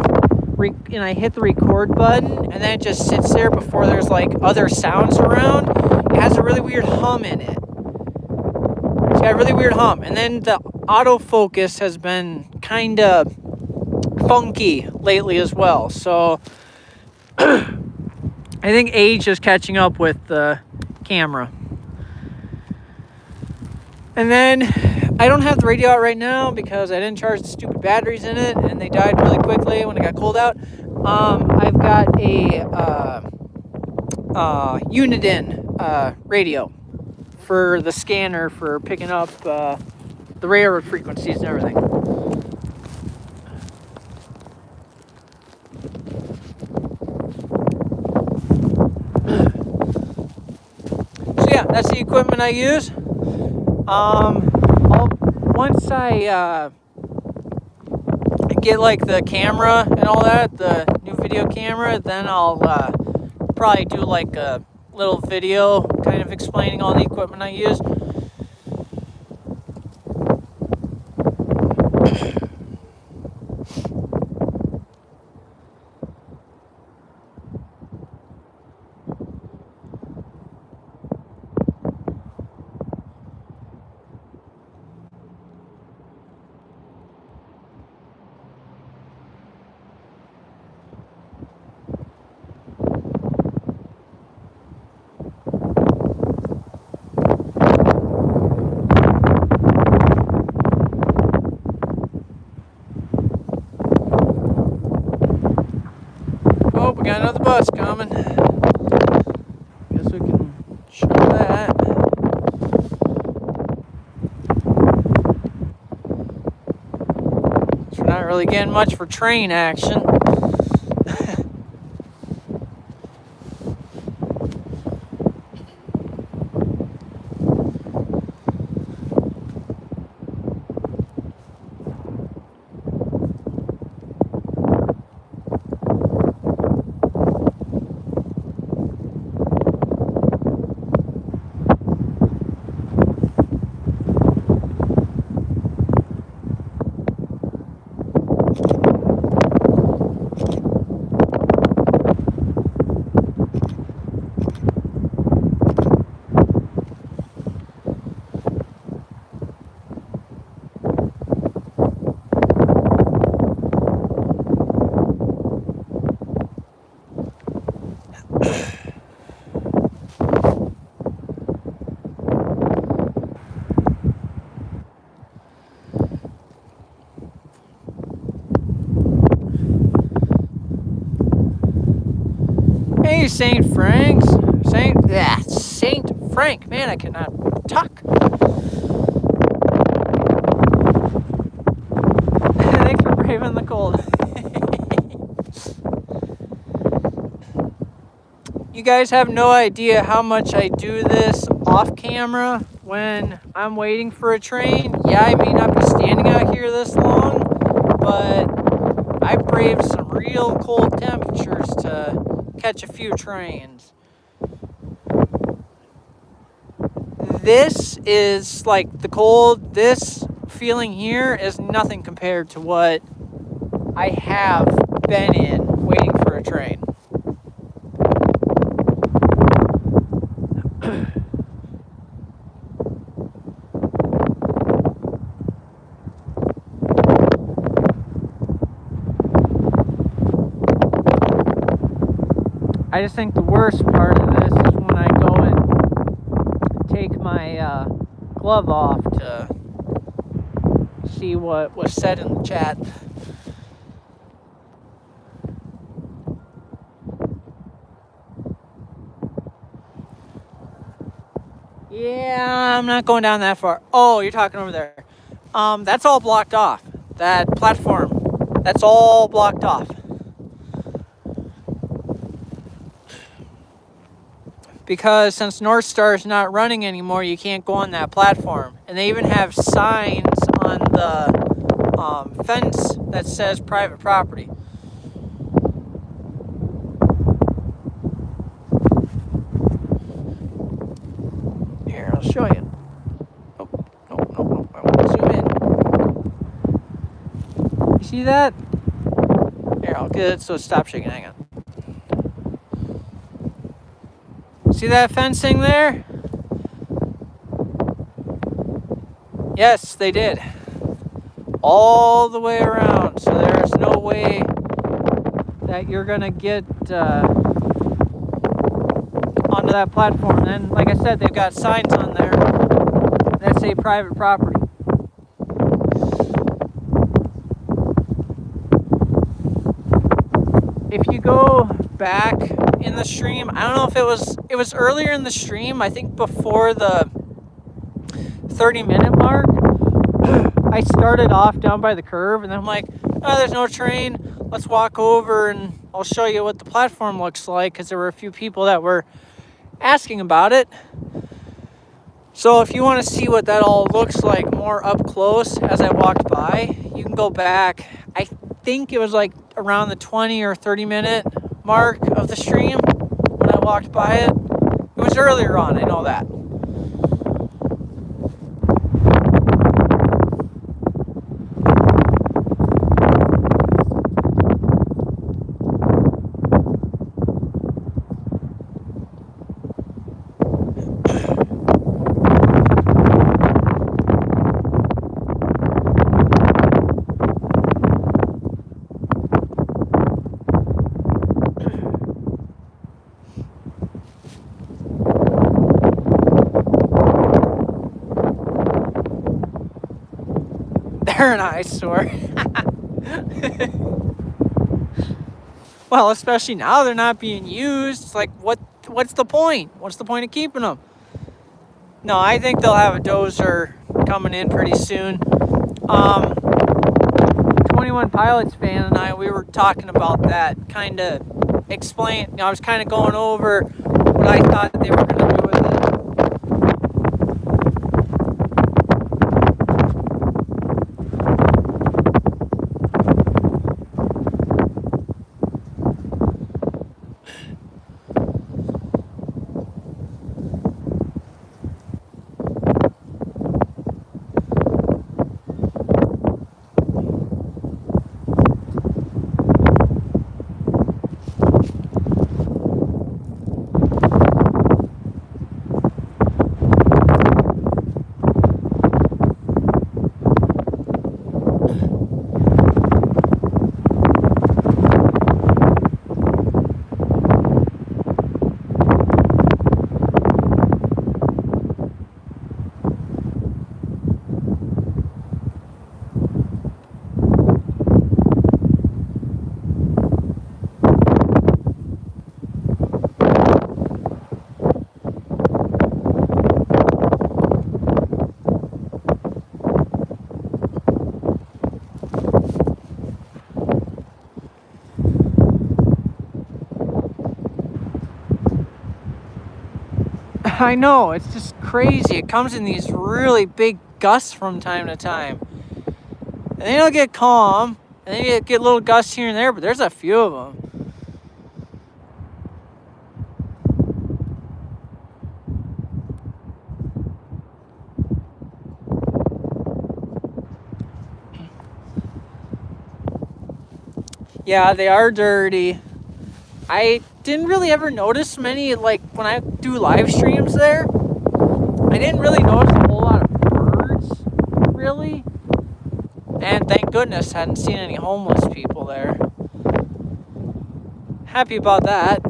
Speaker 1: and I hit the record button and then it just sits there before there's like other sounds around, it has a really weird hum in it. It's got a really weird hum. And then the autofocus has been kind of funky lately as well. So I think age is catching up with the camera. And then I don't have the radio out right now because I didn't charge the stupid batteries in it and they died really quickly when it got cold out. I've got a Uniden radio for the scanner for picking up the railroad frequencies and everything. So yeah, that's the equipment I use. Once I get like the camera and all that, the new video camera, then I'll probably do like a little video kind of explaining all the equipment I use. Oh, we got another bus coming. Guess we can show that. So we're not really getting much for train action. Hey, St. Frank's. St. Frank. Man, I cannot talk. Thanks for braving the cold. You guys have no idea how much I do this off camera when I'm waiting for a train. Yeah, I may not be standing out here this long, but I braved some real cold temperatures to catch a few trains. This is like the cold, this feeling here is nothing compared to what I have been in waiting for a train. I just think the worst part of this is when I go and take my glove off to see what was said in the chat. Yeah, I'm not going down that far. Oh, you're talking over there. That's all blocked off. That platform, that's all blocked off. Because since North Star is not running anymore, you can't go on that platform. And they even have signs on the fence that says private property. Here, I'll show you. Oh, no. I want to zoom in. You see that? Here, I'll get it so it stops shaking. Hang on. See that fencing there? Yes, they did. All the way around. So there's no way that you're going to get onto that platform. Then, like I said, they've got signs on there that say private property. If you go back in the stream, I don't know if it was earlier in the stream, I think before the 30-minute mark, I started off down by the curve and then I'm like, oh, there's no train, let's walk over and I'll show you what the platform looks like, because there were a few people that were asking about it. So if you want to see what that all looks like more up close as I walked by, you can go back. I think it was like around the 20 or 30-minute mark of the stream when I walked by it. It was earlier on, I know that. They're an eyesore. Well, especially now they're not being used. It's like, what's the point? What's the point of keeping them? No, I think they'll have a dozer coming in pretty soon. 21 Pilots fan and I, we were talking about that, kind of I was kind of going over what I thought they were going to do with it. I know, it's just crazy. It comes in these really big gusts from time to time. And then it'll get calm, and then you get little gusts here and there, but there's a few of them. Yeah, they are dirty. I didn't really ever notice many, like when I do live streams there, I didn't really notice a whole lot of birds, really. And thank goodness I hadn't seen any homeless people there. Happy about that.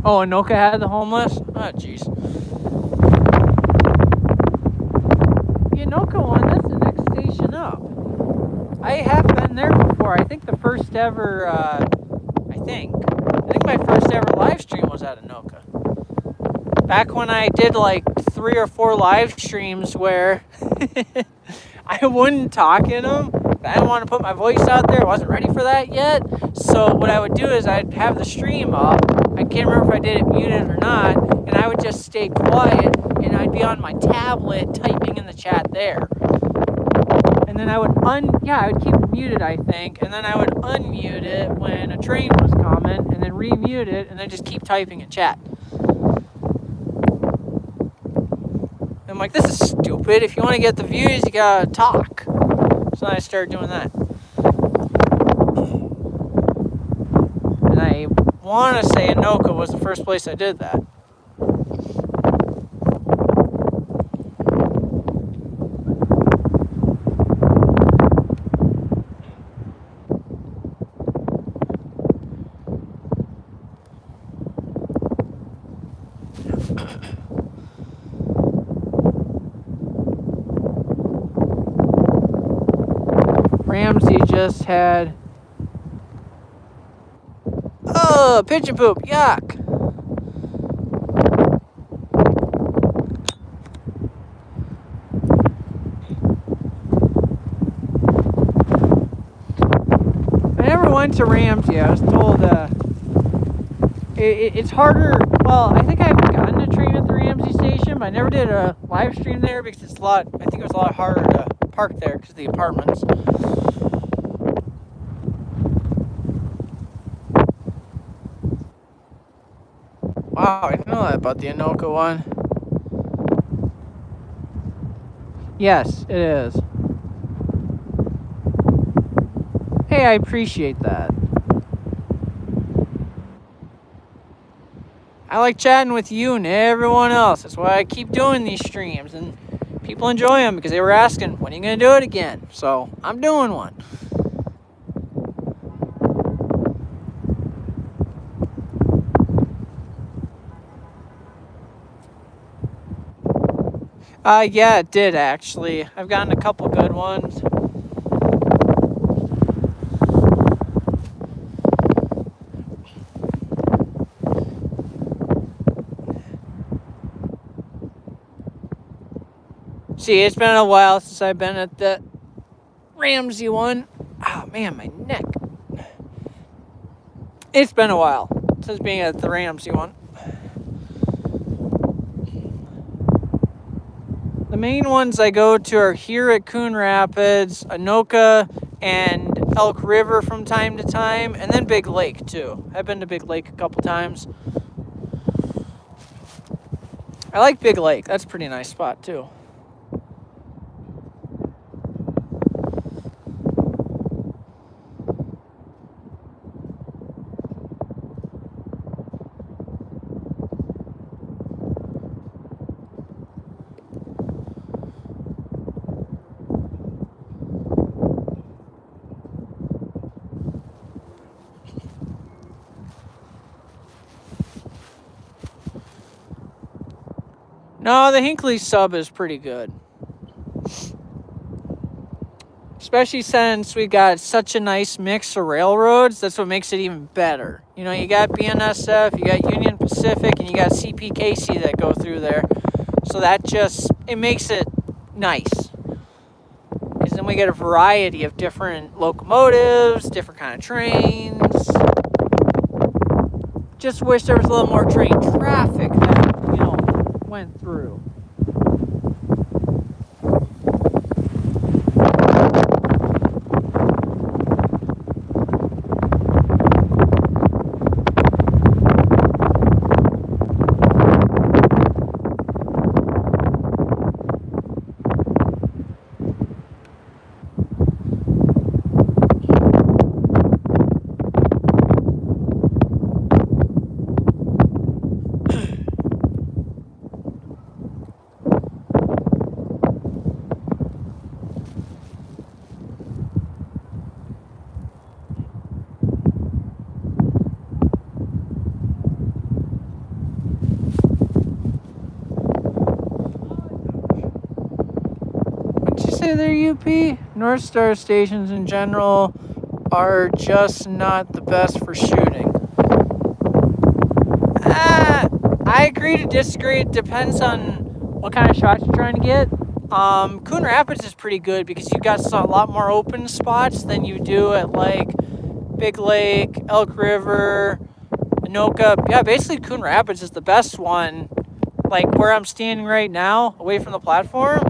Speaker 1: Oh, Anoka had the homeless? Oh, jeez. The Anoka one, that's the next station up. I have been there before. I think the first ever, I think my first ever live stream was at Anoka. Back when I did like 3 or 4 live streams where I wouldn't talk in them. I didn't want to put my voice out there. I wasn't ready for that yet. So what I would do is I'd have the stream up. I can't remember if I did it muted or not. And I would just stay quiet. And I'd be on my tablet typing in the chat there. And then I would I would keep it muted, I think. And then I would unmute it when a train was coming. And then remute it. And then just keep typing in chat. I'm like, this is stupid. If you want to get the views, you gotta talk. So then I started doing that. And I want to say Anoka was the first place I did that. Ramsey just had pigeon poop, yuck. went to Ramsey, I was told it's harder. Well, I think I've gotten to train at the Ramsey station, but I never did a live stream there because it's a lot. I think it was a lot harder to park there because of the apartments. Wow, I didn't know that about the Anoka one. Yes, it is. Hey, I appreciate that. I like chatting with you and everyone else. That's why I keep doing these streams, and people enjoy them because they were asking, when are you going to do it again? So I'm doing one. Yeah, it did actually. I've gotten a couple good ones. See, it's been a while since I've been at the Ramsey one. Oh man, my neck. It's been a while since being at the Ramsey one. The main ones I go to are here at Coon Rapids, Anoka, and Elk River from time to time, and then Big Lake too. I've been to Big Lake a couple times. I like Big Lake. That's a pretty nice spot too. No, the Hinckley sub is pretty good. Especially since we got such a nice mix of railroads. That's what makes it even better. You know, you got BNSF, you got Union Pacific, and you got CPKC that go through there. So that just, it makes it nice. Because then we get a variety of different locomotives, different kind of trains. Just wish there was a little more train traffic that, you know, went through. Their UP North Star stations in general are just not the best for shooting. I agree to disagree. It depends on what kind of shots you're trying to get. Coon Rapids is pretty good because you got a lot more open spots than you do at like Big Lake, Elk River, Anoka. Yeah, basically Coon Rapids is the best one. Like where I'm standing right now, away from the platform.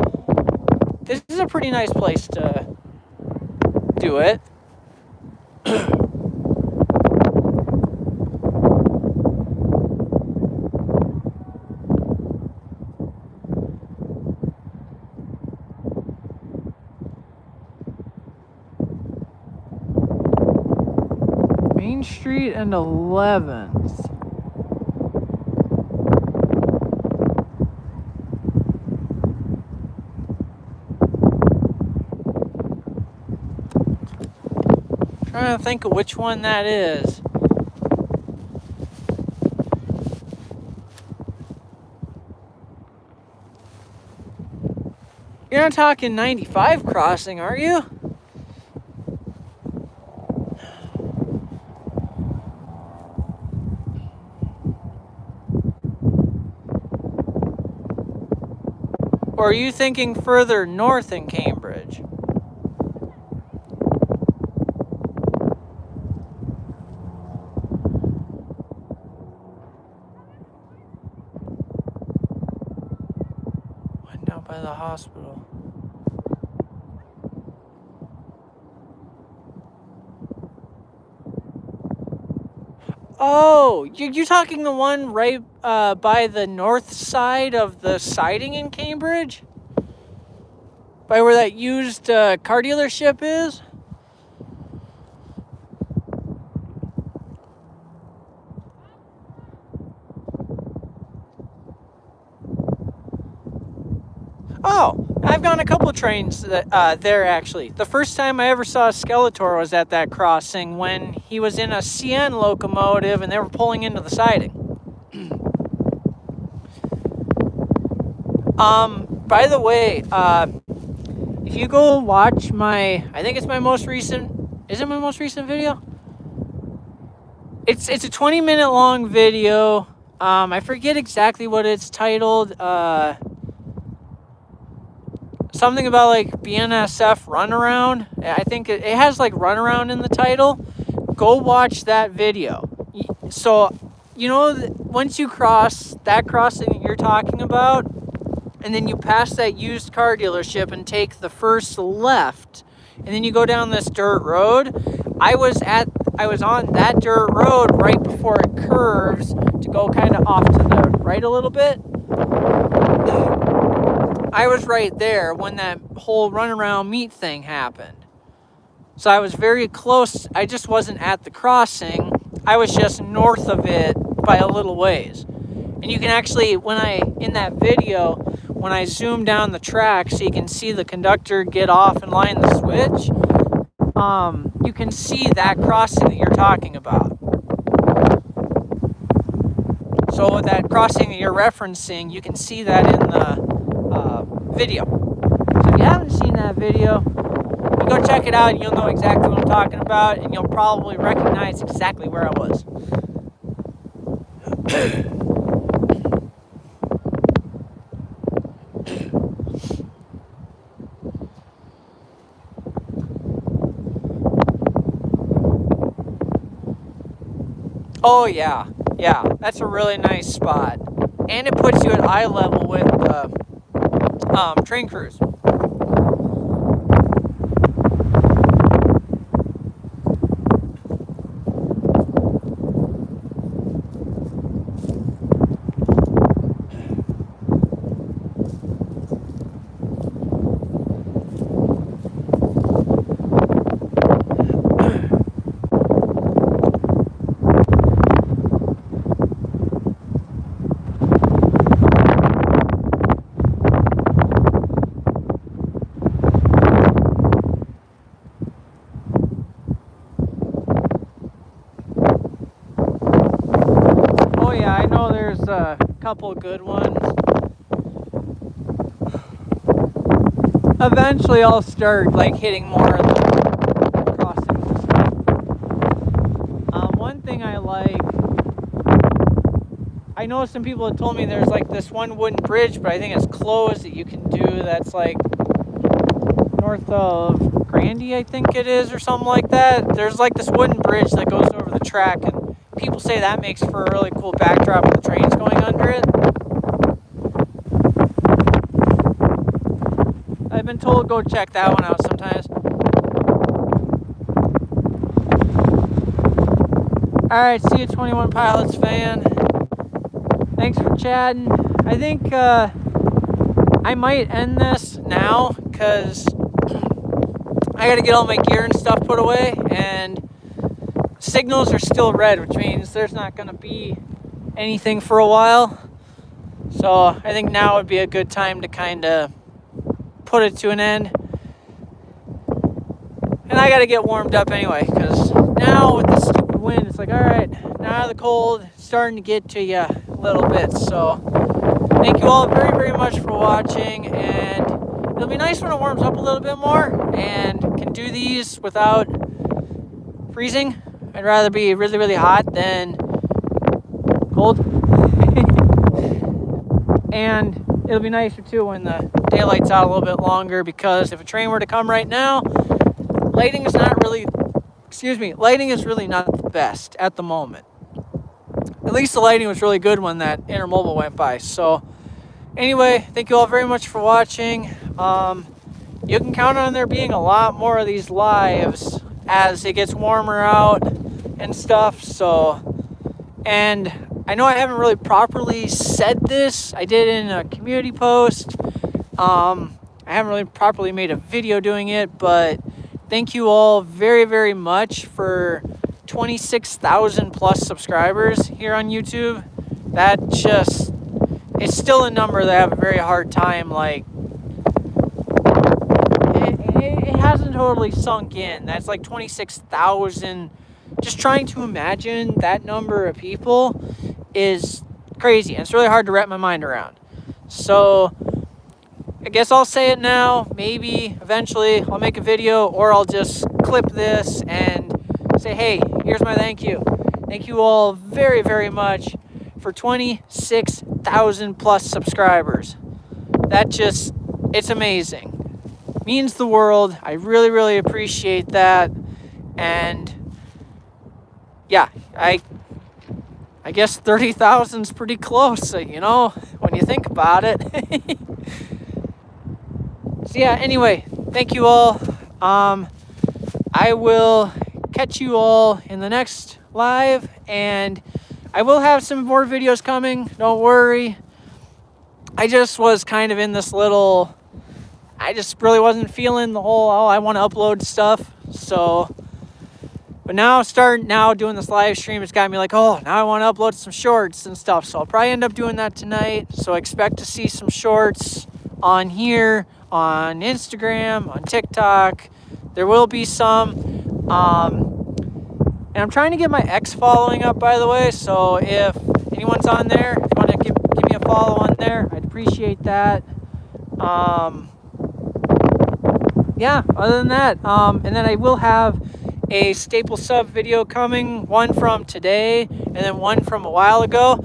Speaker 1: This is a pretty nice place to do it. Main Street and 11th. Trying to think of which one that is. You're not talking 95 crossing, are you? Or are you thinking further north in Cambridge? out by the hospital. Oh, you're talking the one right by the north side of the siding in Cambridge? By where that used car dealership is? Oh, I've gone a couple of trains there actually. The first time I ever saw a Skeletor was at that crossing when he was in a CN locomotive and they were pulling into the siding. By the way, if you go watch I think it's my most recent, is it my most recent video? It's a 20-minute long video. I forget exactly what it's titled. Something about like BNSF Runaround. I think it has like Runaround in the title. Go watch that video. So, you know, once you cross that crossing that you're talking about, and then you pass that used car dealership and take the first left, and then you go down this dirt road. I was on that dirt road right before it curves to go kind of off to the right a little bit. I was right there when that whole runaround meet thing happened. So I was very close. I just wasn't at the crossing. I was just north of it by a little ways. And you can actually, in that video, when I zoom down the track so you can see the conductor get off and line the switch, you can see that crossing that you're talking about. So that crossing that you're referencing, you can see that in the video. So if you haven't seen that video, you go check it out and you'll know exactly what I'm talking about, and you'll probably recognize exactly where I was. Oh yeah, that's a really nice spot, and it puts you at eye level with the train crews. A couple good ones. Eventually I'll start like hitting more of the crossings and stuff. One thing I like, I know some people have told me there's like this one wooden bridge, but I think it's closed, that you can do that's like north of Grandy, I think it is, or something like that. There's like this wooden bridge that goes over the track, and people say that makes for a really cool backdrop with the trains going under it. I've been told to go check that one out sometimes. Alright, see you 21 Pilots fan. Thanks for chatting. I think I might end this now because I gotta get all my gear and stuff put away, and signals are still red, which means there's not going to be anything for a while. So I think now would be a good time to kind of put it to an end. And I got to get warmed up anyway, because now with the stupid wind, it's like, all right, now the cold is starting to get to you a little bit. So thank you all very, very much for watching. And it'll be nice when it warms up a little bit more and can do these without freezing. I'd rather be really, really hot than cold. And it'll be nicer too when the daylight's out a little bit longer, because if a train were to come right now, lighting is really not the best at the moment. At least the lighting was really good when that intermobile went by. So Anyway, thank you all very much for watching. You can count on there being a lot more of these lives as it gets warmer out and stuff. So, and I know I haven't really properly said this. I did in a community post. I haven't really properly made a video doing it, but thank you all very, very much for 26,000 plus subscribers here on YouTube. That just, it's still a number that I have a very hard time, like, it hasn't totally sunk in. That's like 26,000. Just trying to imagine that number of people is crazy. And it's really hard to wrap my mind around. So I guess I'll say it now. Maybe eventually I'll make a video, or I'll just clip this and say, hey, here's my thank you. Thank you all very, very much for 26,000 plus subscribers. That just, it's amazing. Means the world. I really, really appreciate that. And yeah, I guess 30,000 is pretty close, you know, when you think about it. So yeah, anyway, thank you all. I will catch you all in the next live, and I will have some more videos coming. Don't worry. I just was kind of in this little, I just really wasn't feeling the whole, oh, I want to upload stuff. So, but now doing this live stream, it's got me like, oh, now I want to upload some shorts and stuff. So I'll probably end up doing that tonight. So expect to see some shorts on here, on Instagram, on TikTok. There will be some. And I'm trying to get my X following up, by the way. So if anyone's on there, if you want to give me a follow on there, I'd appreciate that. Yeah, other than that, and then I will have a Staples Sub video coming, one from today and then one from a while ago.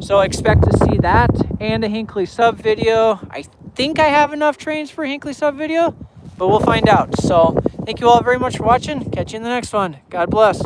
Speaker 1: So expect to see that and a Hinckley Sub video. I think I have enough trains for a Hinckley Sub video, but we'll find out. So thank you all very much for watching. Catch you in the next one. God bless.